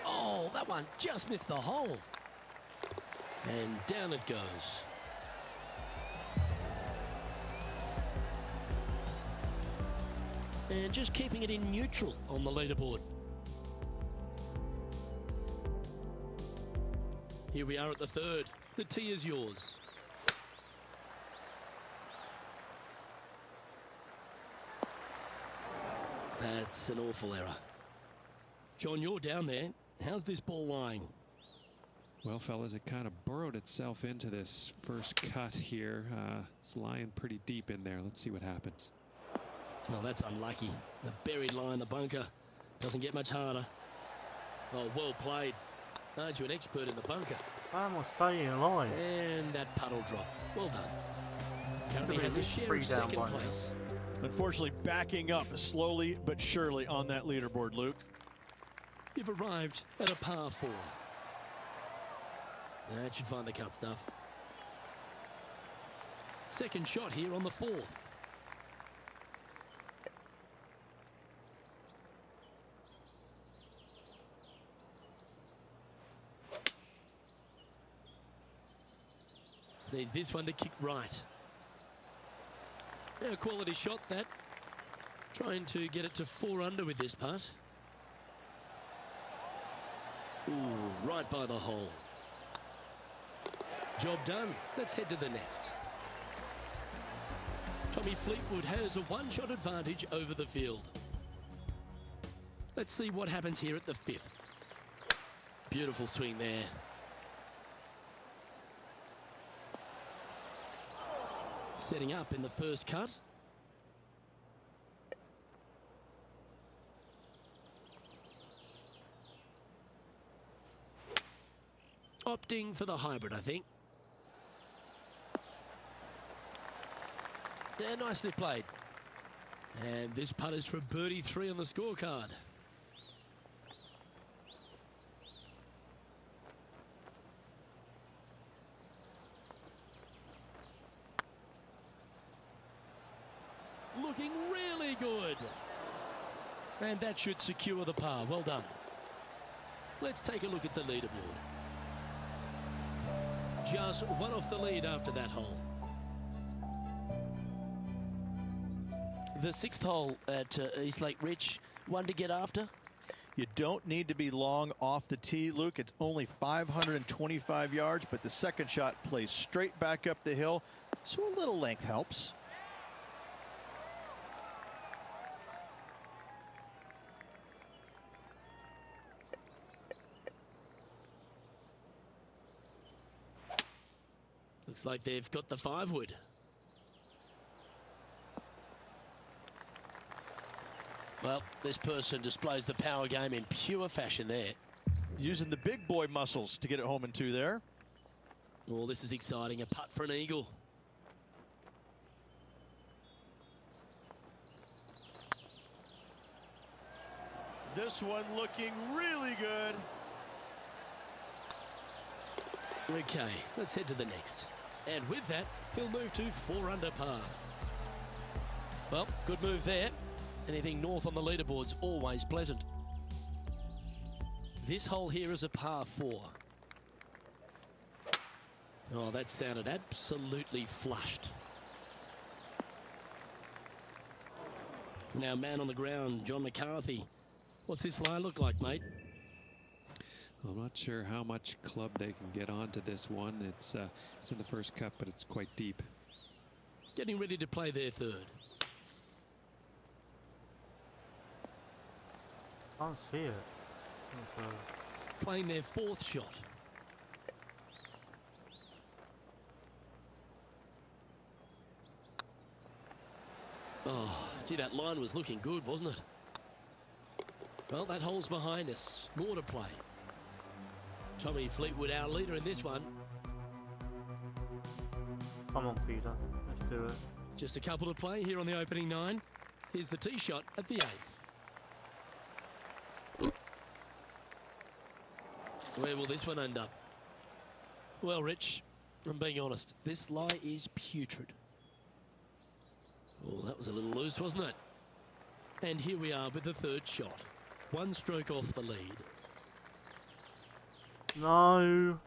Oh, that one just missed the hole. And down it goes. And just keeping it in neutral on the leaderboard. Here we are at the 3rd. The tee is yours. That's an awful error. John, you're down there. How's this ball lying? Well, fellas, it kind of burrowed itself into this first cut here. It's lying pretty deep in there. Let's see what happens. Oh, that's unlucky. The buried lie in the bunker. Doesn't get much harder. Oh, well played. Aren't you an expert in the bunker? I'm gonna stay in line. And that puddle drop. Well done. Currently has a share of second place. Unfortunately, backing up slowly but surely on that leaderboard, Luke. You've arrived at a par 4. That should find the cut stuff. Second shot here on the 4th. Needs this one to kick right. A quality shot that. Trying to get it to 4 under with this putt. Ooh, right by the hole. Job done. Let's head to the next. Tommy Fleetwood has a 1-shot advantage over the field. Let's see what happens here at the 5th. Beautiful swing there. Setting up in the first cut. Opting for the hybrid, I think. Yeah, nicely played. And this putt is for birdie 3 on the scorecard. Looking really good. And that should secure the par. Well done. Let's take a look at the leaderboard. Just one off the lead after that hole. The 6th hole at East Lake Rich, one to get after. You don't need to be long off the tee, Luke. It's only 525 yards, but the second shot plays straight back up the hill, so a little length helps. Looks like they've got the 5-wood. Well, this person displays the power game in pure fashion there. Using the big boy muscles to get it home in 2 there. Oh, this is exciting. A putt for an eagle. This one looking really good. Okay, let's head to the next. And with that, he'll move to 4 under par. Well, good move there. Anything north on the leaderboard's always pleasant. This hole here is a par 4. Oh, that sounded absolutely flushed. Now, man on the ground, John McCarthy. What's this lie look like, mate? I'm not sure how much club they can get onto this one. It's in the first cut, but it's quite deep. Getting ready to play their 3rd. Can't see it. Playing their 4th shot. Gee, that line was looking good, wasn't it? Well, that hole's behind us. More to play. Tommy Fleetwood, our leader in this one. Come on, Peter. Let's do it. Just a couple to play here on the opening 9. Here's the tee shot at the 8th. Where will this one end up? Well, Rich, I'm being honest. This lie is putrid. Oh, that was a little loose, wasn't it? And here we are with the 3rd shot. 1 stroke off the lead. No.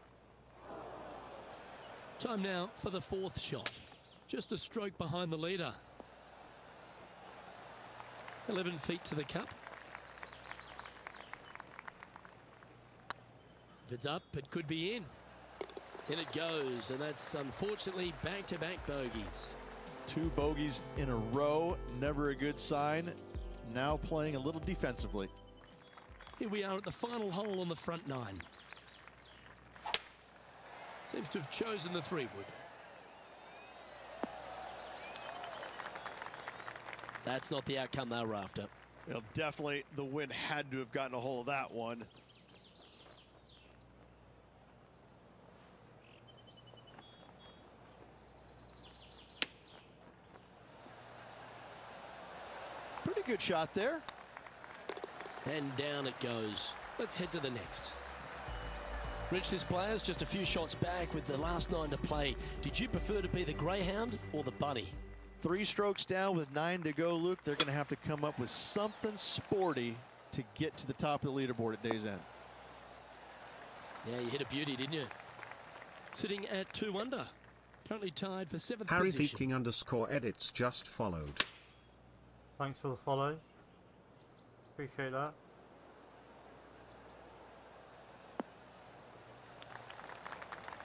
Time now for the 4th shot. Just a stroke behind the leader. 11 feet to the cup. If it's up, it could be in. In it goes, and that's unfortunately back-to-back bogeys. 2 bogeys in a row, never a good sign. Now playing a little defensively. Here we are at the final hole on the front 9. Seems to have chosen the 3-wood. That's not the outcome they were after. Well, definitely the wind had to have gotten a hold of that one. Pretty good shot there. And down it goes. Let's head to the next. Rich, this player's just a few shots back with the last 9 to play. Did you prefer to be the greyhound or the bunny? 3 strokes down with 9 to go, Luke. They're going to have to come up with something sporty to get to the top of the leaderboard at day's end. Yeah, you hit a beauty, didn't you? Sitting at 2 under. Currently tied for 7th Harry position. Theeking_edits just followed. Thanks for the follow. Appreciate that.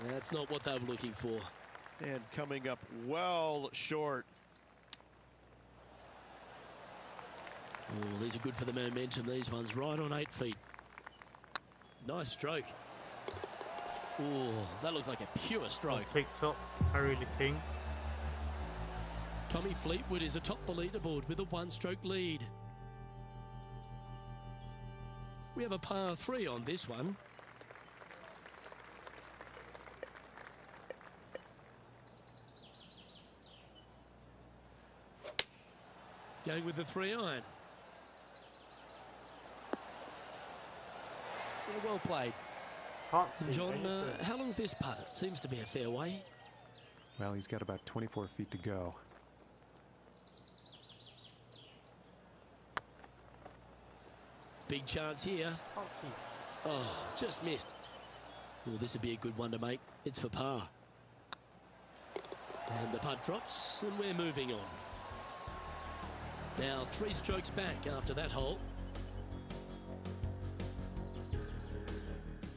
That's not what they were looking for. And coming up well short. Oh, these are good for the momentum. These ones right on 8 feet. Nice stroke. Oh, that looks like a pure stroke. On TikTok, Harry the King. Tommy Fleetwood is atop the leaderboard with a 1-stroke lead. We have a par 3 on this one. Going with the 3-iron. Yeah, well played. John, how long's this putt? It seems to be a fair way. Well, he's got about 24 feet to go. Big chance here. Oh, just missed. Oh, this would be a good one to make. It's for par. And the putt drops, and we're moving on. Now 3 strokes back after that hole.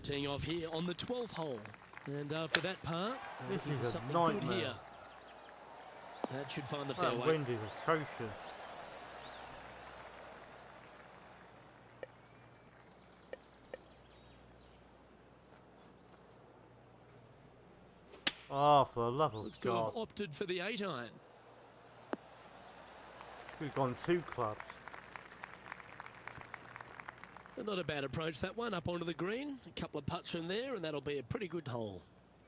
Teeing off here on the 12th hole. And after that par, This looking for is a something good nightmare. here. That should find the That fairway. wind is atrocious. Oh, for the love of Looks to have God. opted for the 8-iron. We've gone 2 clubs. Not a bad approach, that one, up onto the green. A couple of putts from there, and that'll be a pretty good hole.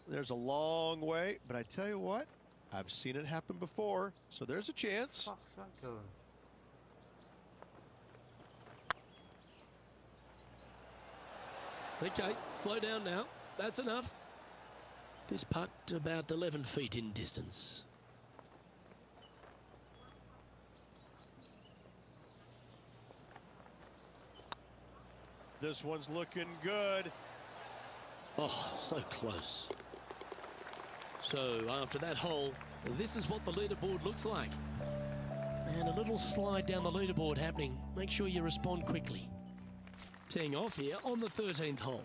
There's a long way, but I tell you what, I've seen it happen before, so there's a chance. Fuck's that going? Okay, slow down now. That's enough. This putt about 11 feet in distance. This one's looking good. Oh, so close. So after that hole, this is what the leaderboard looks like. And a little slide down the leaderboard happening. Make sure you respond quickly. Teeing off here on the 13th hole.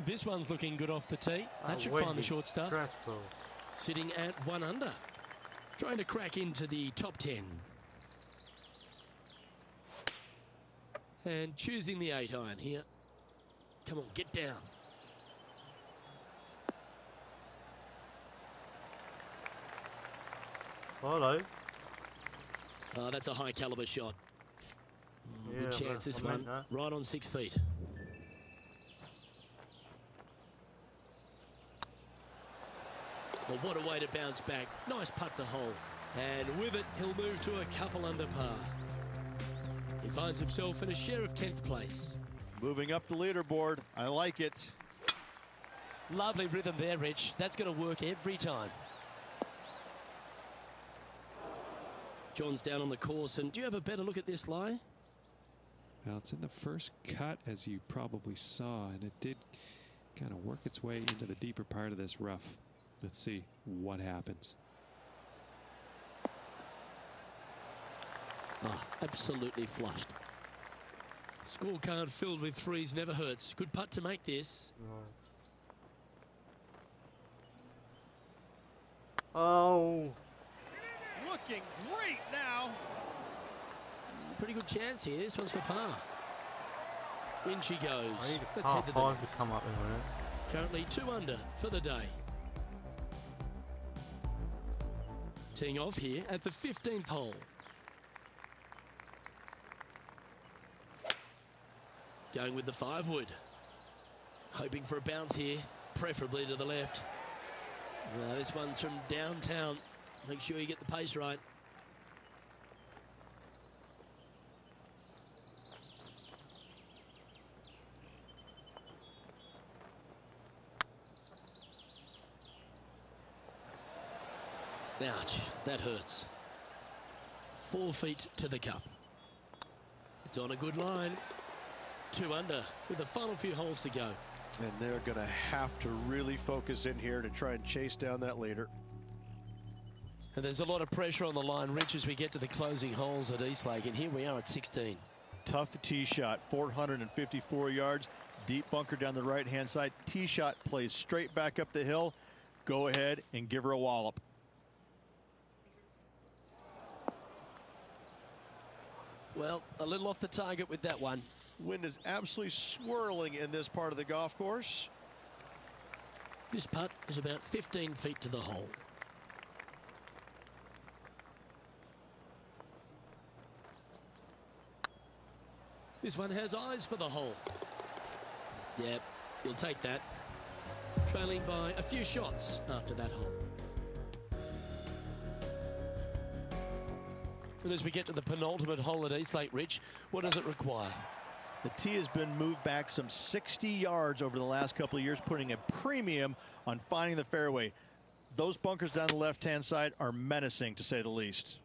This one's looking good off the tee. That should find the short stuff. Stressful. Sitting at 1 under. Trying to crack into the top 10. And choosing the 8-iron here. Come on, get down. Hello. Oh, that's a high caliber shot. Yeah, Good chance this I meant one. that. Right on 6 feet. Well, what a way to bounce back. Nice putt to hole. And with it, he'll move to a couple under par. He finds himself in a share of 10th place. Moving up the leaderboard. I like it. Lovely rhythm there, Rich. That's going to work every time. John's down on the course, and do you have a better look at this lie? Well, it's in the first cut, as you probably saw, and it did kind of work its way into the deeper part of this rough. Let's see what happens. Oh, absolutely flushed. Scorecard filled with threes never hurts. Good putt to make this. Oh. Looking great now. Pretty good chance here. This one's for par. In she goes. I need a Let's head to the par 5 next. to come up in a minute. Currently 2 under for the day. Teeing off here at the 15th hole. Going with the 5-wood. Hoping for a bounce here, preferably to the left. This one's from downtown. Make sure you get the pace right. Ouch, that hurts. 4 feet to the cup. It's on a good line. 2 under with the final few holes to go. And they're going to have to really focus in here to try and chase down that leader. And there's a lot of pressure on the line, Rich, as we get to the closing holes at Eastlake. And here we are at 16. Tough tee shot, 454 yards. Deep bunker down the right-hand side. Tee shot plays straight back up the hill. Go ahead and give her a wallop. Well, a little off the target with that one. Wind is absolutely swirling in this part of the golf course. This putt is about 15 feet to the hole. This one has eyes for the hole. Yep, you'll take that. Trailing by a few shots after that hole. And as we get to the penultimate hole at Eastlake, Rich, what does it require? The tee has been moved back some 60 yards over the last couple of years, putting a premium on finding the fairway. Those bunkers down the left-hand side are menacing, to say the least.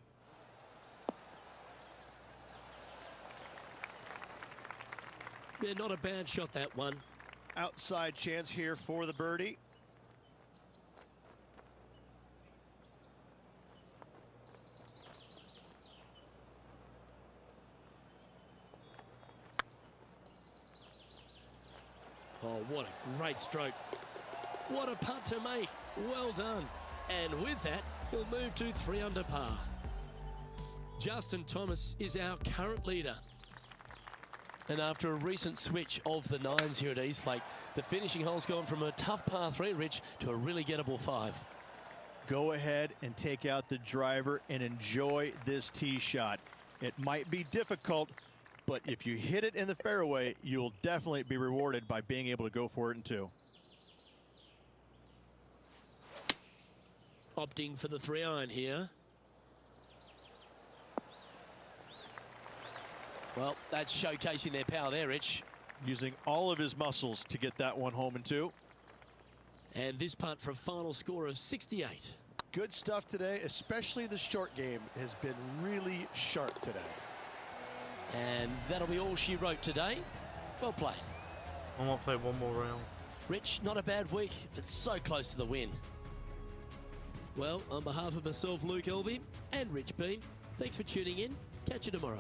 Yeah, not a bad shot, that one. Outside chance here for the birdie. Oh, what a great stroke. What a putt to make. Well done. And with that, he'll move to 3 under par. Justin Thomas is our current leader. And after a recent switch of the 9s here at Eastlake, the finishing hole's gone from a tough par 3, Rich, to a really gettable 5. Go ahead and take out the driver and enjoy this tee shot. It might be difficult, but if you hit it in the fairway, you'll definitely be rewarded by being able to go for it in 2. Opting for the 3-iron here. Well, that's showcasing their power there, Rich. Using all of his muscles to get that one home in 2. And this putt for a final score of 68. Good stuff today, especially the short game has been really sharp today. And that'll be all she wrote today. Well played. I might play one more round. Rich, not a bad week, but so close to the win. Well, on behalf of myself, Luke Elvey, and Rich Beam, thanks for tuning in. Catch you tomorrow.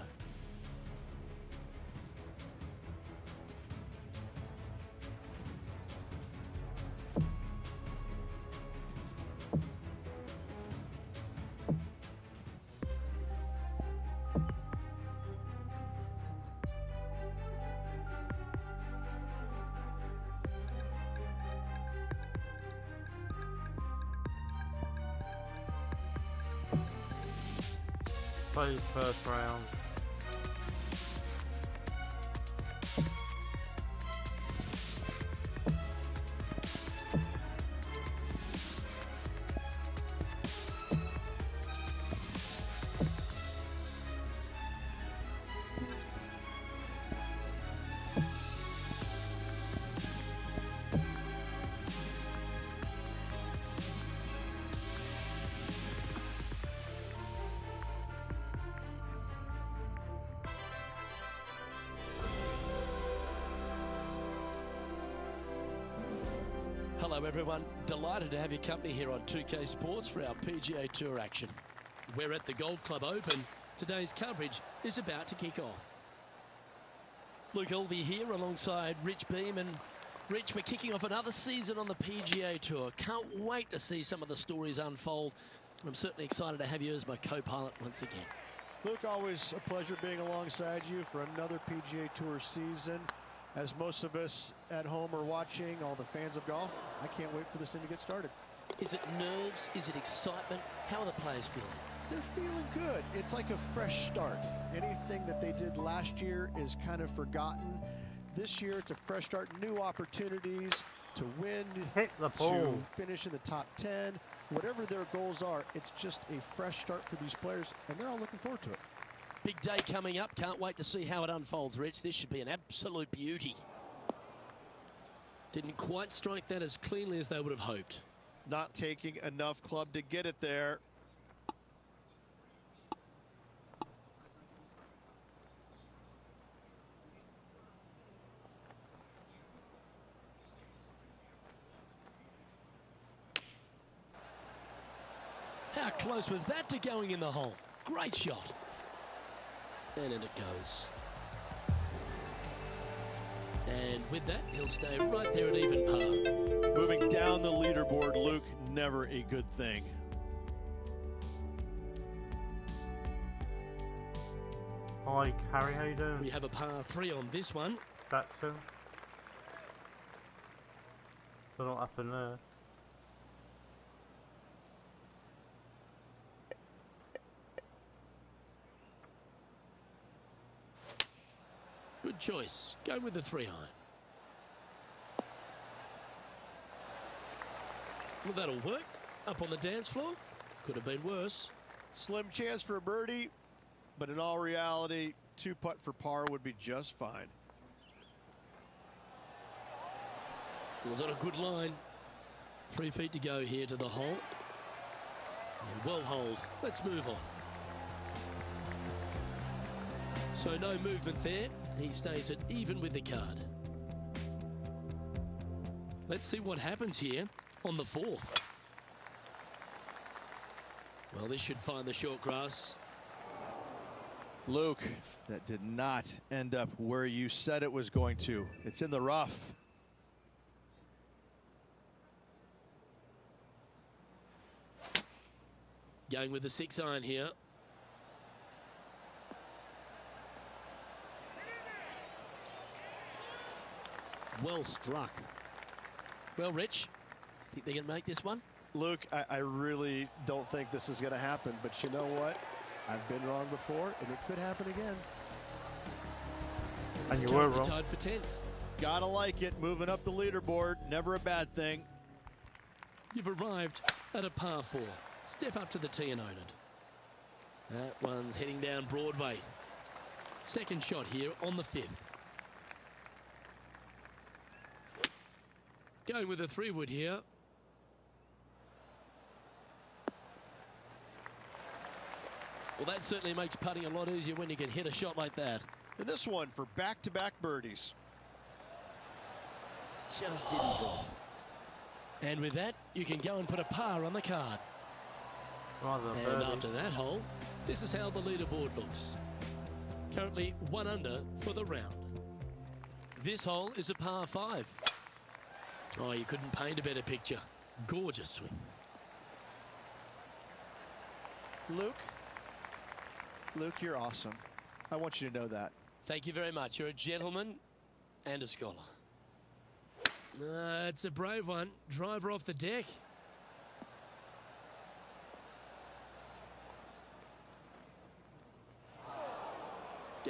play his first round. Hello everyone, delighted to have your company here on 2K Sports for our PGA Tour action. We're at the Golf Club Open. Today's coverage is about to kick off. Luke Elvey here alongside Rich Beam, and Rich, we're kicking off another season on the PGA Tour. Can't wait to see some of the stories unfold. I'm certainly excited to have you as my co-pilot once again. Luke, always a pleasure being alongside you for another PGA Tour season. As most of us at home are watching, all the fans of golf, I can't wait for this thing to get started. Is it nerves? Is it excitement? How are the players feeling? They're feeling good. It's like a fresh start. Anything that they did last year is kind of forgotten. This year, it's a fresh start, new opportunities to win, Hit the ball. to finish in the top 10. Whatever their goals are, it's just a fresh start for these players, and they're all looking forward to it. Big day coming up. Can't wait to see how it unfolds, Rich. This should be an absolute beauty. Didn't quite strike that as cleanly as they would have hoped. Not taking enough club to get it there. How close was that to going in the hole? Great shot. And in it goes. And with that, he'll stay right there at even par. Moving down the leaderboard, Luke, never a good thing. Hi, Harry, how you doing? We have a par 3 on this one. Jackson. Don't know what happened there. Good choice. Go with the 3-iron. Well, that'll work. Up on the dance floor. Could have been worse. Slim chance for a birdie, but in all reality, 2-putt for par would be just fine. It was on a good line. 3 feet to go here to the hole. And well holed. Let's move on. So no movement there. He stays at even with the card. Let's see what happens here on the 4th. Well, this should find the short grass. Luke, that did not end up where you said it was going to. It's in the rough. Going with the 6-iron here. Well struck. Well, Rich, think they can make this one? Luke, I really don't think this is going to happen, but you know what? I've been wrong before, and it could happen again. And He's you were currently wrong. tied for 10th. Gotta like it, moving up the leaderboard, never a bad thing. You've arrived at a par 4. Step up to the tee and own it. That one's heading down Broadway. Second shot here on the 5th. Going with a 3-wood here. Well, that certainly makes putting a lot easier when you can hit a shot like that. And this one for back-to-back birdies. Just didn't drop. And with that, you can go and put a par on the card. Rather than And birdie. after that hole, this is how the leaderboard looks. Currently 1 under for the round. This hole is a par 5. Oh, you couldn't paint a better picture. Gorgeous swing. Luke, you're awesome. I want you to know that. Thank you very much. You're a gentleman and a scholar. It's a brave one. Driver off the deck.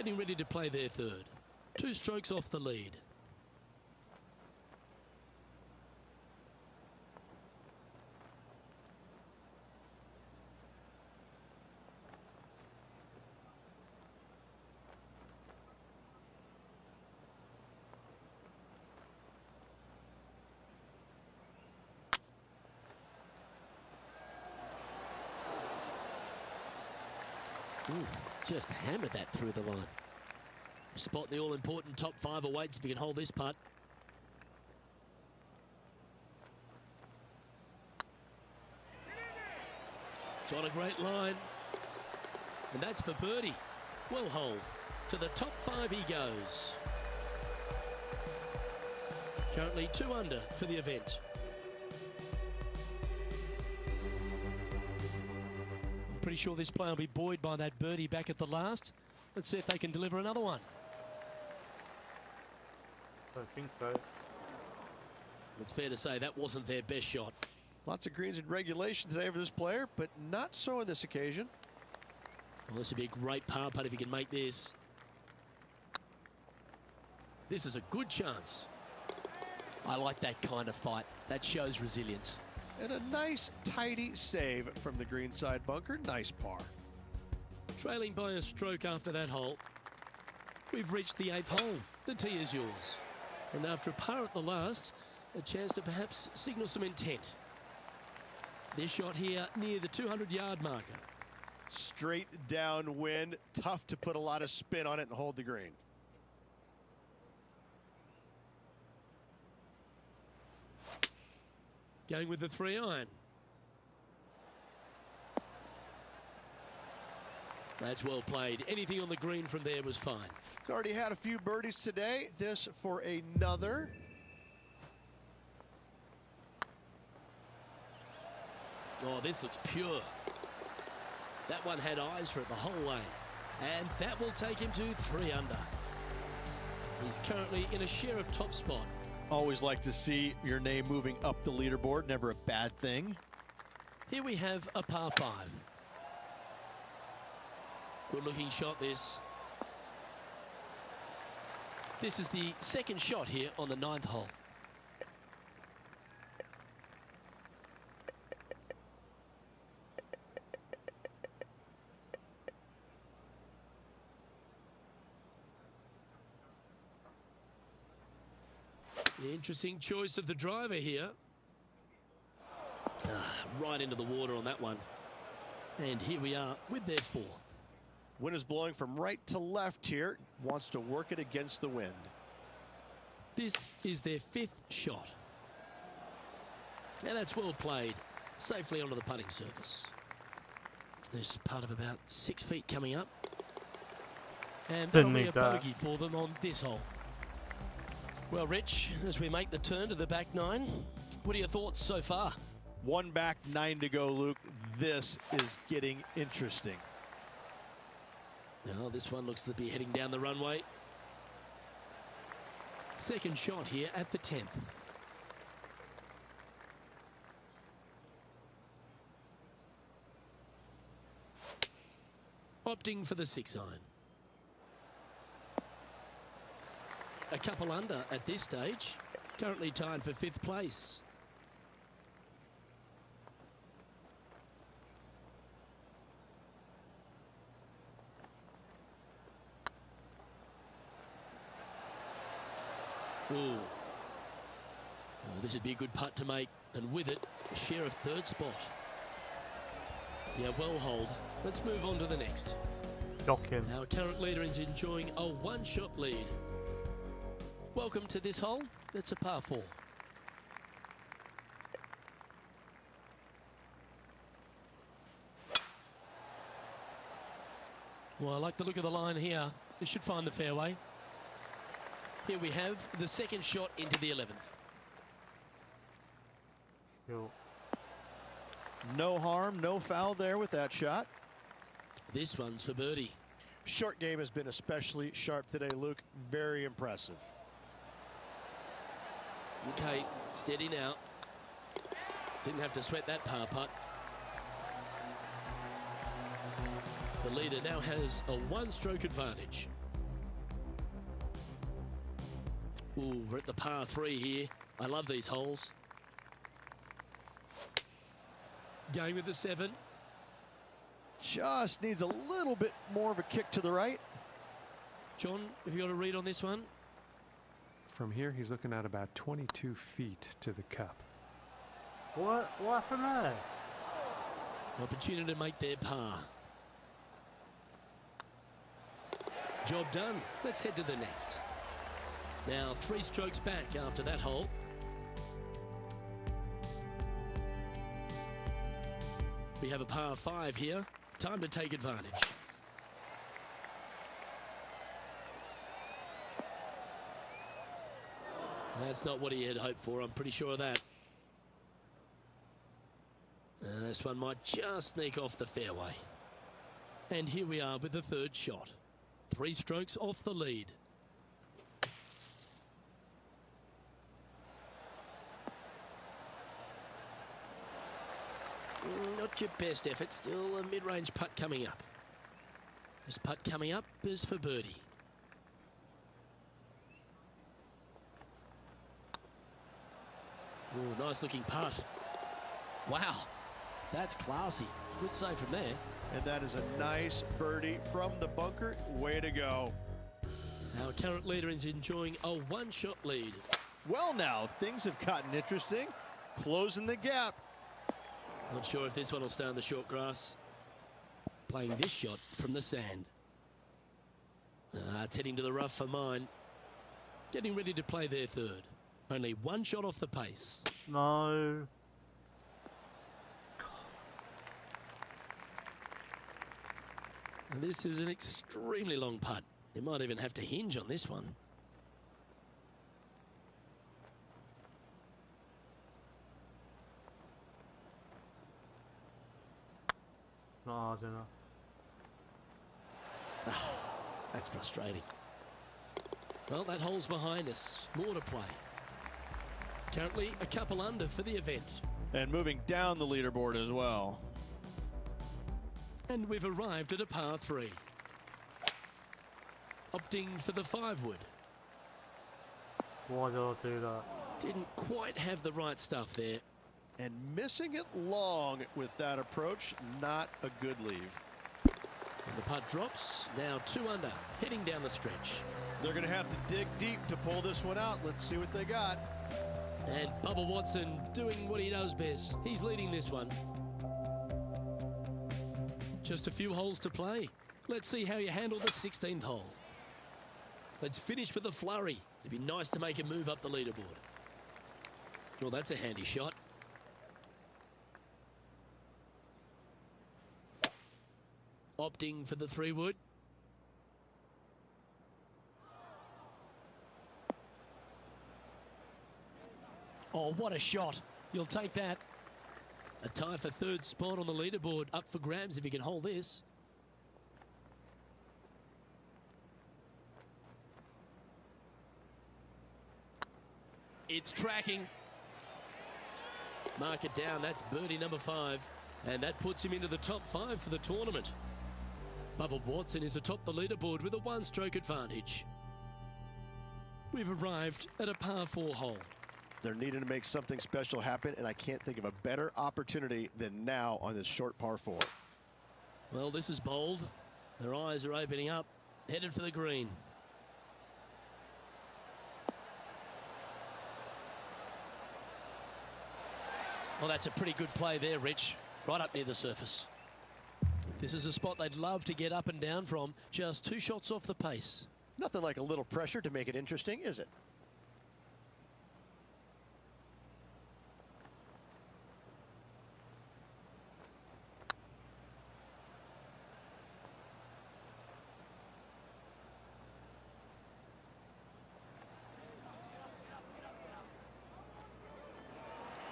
getting ready to play their third. 2 strokes off the lead. Ooh, just hammered that through the line. Spot the all-important top 5 awaits if he can hold this putt. It's on a great line. And that's for birdie. Well hold. To the top 5 he goes. Currently 2 under for the event. Pretty sure this player will be buoyed by that birdie back at the last. Let's see if they can deliver another one. I think so. It's fair to say that wasn't their best shot. Lots of greens in regulation today for this player, but not so on this occasion. Well, this would be a great par putt if he can make this. This is a good chance. I like that kind of fight. That shows resilience. And a nice, tidy save from the greenside bunker. Nice par. Trailing by a stroke after that hole. We've reached the 8th hole. The tee is yours. And after a par at the last, a chance to perhaps signal some intent. This shot here near the 200-yard marker. Straight downwind. Tough to put a lot of spin on it and hold the green. Going with the 3-iron. That's well played. Anything on the green from there was fine. He's already had a few birdies today. This for another. Oh, this looks pure. That one had eyes for it the whole way. And that will take him to 3 under. He's currently in a share of top spot. Always like to see your name moving up the leaderboard. Never a bad thing. Here we have a par 5. Good looking shot this. This is the second shot here on the 9th hole. The interesting choice of the driver here. Right into the water on that one. And here we are with their 4th. Wind is blowing from right to left here. Wants to work it against the wind. This is their 5th shot. And that's well played. Safely onto the putting surface. There's part of about 6 feet coming up. And that'll be a bogey for them on this hole. Well, Rich, as we make the turn to the back 9, what are your thoughts so far? 1 back, 9 to go, Luke. This is getting interesting. Now, this one looks to be heading down the runway. Second shot here at the 10th. Opting for the 6-iron. A couple under at this stage. Currently tied for 5th place. Ooh. Oh, this would be a good putt to make, and with it, a share of 3rd spot. Yeah, well hold. Let's move on to the next. Shocking. Our current leader is enjoying a 1-shot lead. Welcome to this hole. It's a par 4. Well, I like the look of the line here. This should find the fairway. Here we have the second shot into the 11th. Sure. No harm, no foul there with that shot. This one's for birdie. Short game has been especially sharp today, Luke. Very impressive. Okay, steady now. Didn't have to sweat that par putt. The leader now has a 1-stroke advantage. Ooh, we're at the par 3 here. I love these holes. Going with the 7. Just needs a little bit more of a kick to the right. John, have you got a read on this one? From here, he's looking at about 22 feet to the cup. What happened there? Opportunity to make their par. Job done. Let's head to the next. Now 3 strokes back after that hole. We have a par 5 here. Time to take advantage. That's not what he had hoped for, I'm pretty sure of that. This one might just sneak off the fairway. And here we are with the 3rd shot. 3 strokes off the lead. Not your best effort, still a mid-range putt coming up. This putt coming up is for birdie. Ooh, nice looking putt. Wow, that's classy. Good save from there. And that is a nice birdie from the bunker. Way to go. Our current leader is enjoying a 1-shot lead. Well, now things have gotten interesting. Closing the gap. Not sure if this one will stay on the short grass. Playing this shot from the sand. It's heading to the rough for mine. Getting ready to play their 3rd. Only 1 shot off the pace. No. And this is an extremely long putt. You might even have to hinge on this one. Not hard enough. Oh, that's frustrating. Well, that hole's behind us. More to play. Currently a couple under for the event. And moving down the leaderboard as well. And we've arrived at a par 3. Opting for the 5-wood. Why did I do that? Didn't quite have the right stuff there. And missing it long with that approach, not a good leave. And the putt drops, now 2 under, heading down the stretch. They're going to have to dig deep to pull this one out. Let's see what they got. And Bubba Watson doing what he does best. He's leading this one. Just a few holes to play. Let's see how you handle the 16th hole. Let's finish with a flurry. It'd be nice to make a move up the leaderboard. Well, that's a handy shot. Opting for the 3-wood. Oh, what a shot. You'll take that. A tie for 3rd spot on the leaderboard. Up for grabs if he can hold this. It's tracking. Mark it down. That's birdie number 5. And that puts him into the top 5 for the tournament. Bubba Watson is atop the leaderboard with a 1-stroke advantage. We've arrived at a par 4 hole. They're needing to make something special happen, and I can't think of a better opportunity than now on this short par 4. Well, this is bold. Their eyes are opening up, headed for the green. Well, that's a pretty good play there, Rich. Right up near the surface. This is a spot they'd love to get up and down from. Just 2 shots off the pace. Nothing like a little pressure to make it interesting, is it?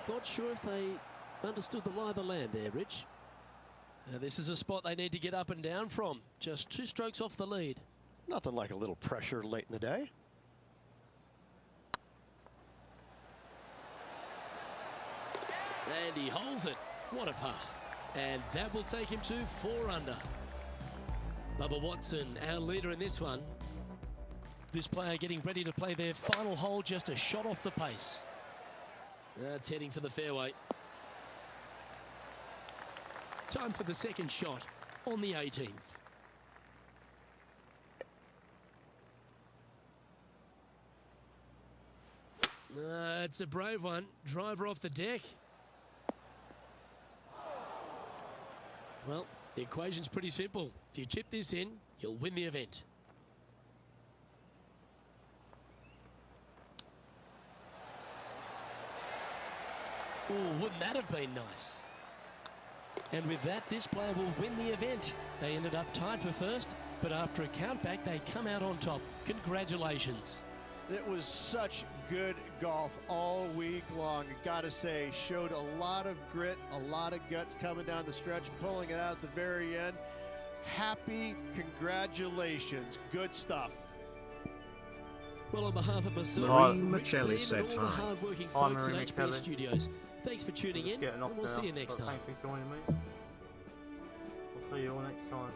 Not sure if they understood the lie of the land there, Rich. This is a spot they need to get up and down from. Just 2 strokes off the lead. Nothing like a little pressure late in the day. And he holds it. What a putt. And that will take him to 4 under. Bubba Watson, our leader in this one. This player getting ready to play their final hole, just a shot off the pace. That's heading for the fairway. Time for the second shot on the 18th. It's a brave one. Driver off the deck. Well, the equation's pretty simple. If you chip this in, you'll win the event. Oh, wouldn't that have been nice? And with that, this player will win the event. They ended up tied for first, but after a countback, they come out on top. Congratulations. It was such good golf all week long. I gotta say, showed a lot of grit, a lot of guts coming down the stretch, pulling it out at the very end. Happy congratulations. Good stuff. Well, on behalf of myself, Maureen Rich Michelli Beard, said and all the hi. hard-working Hi, folks at Maureen HB Michelli. Studios, thanks for tuning in, Getting off and we'll now, see you next so time. thanks for joining me. We'll see you all next time.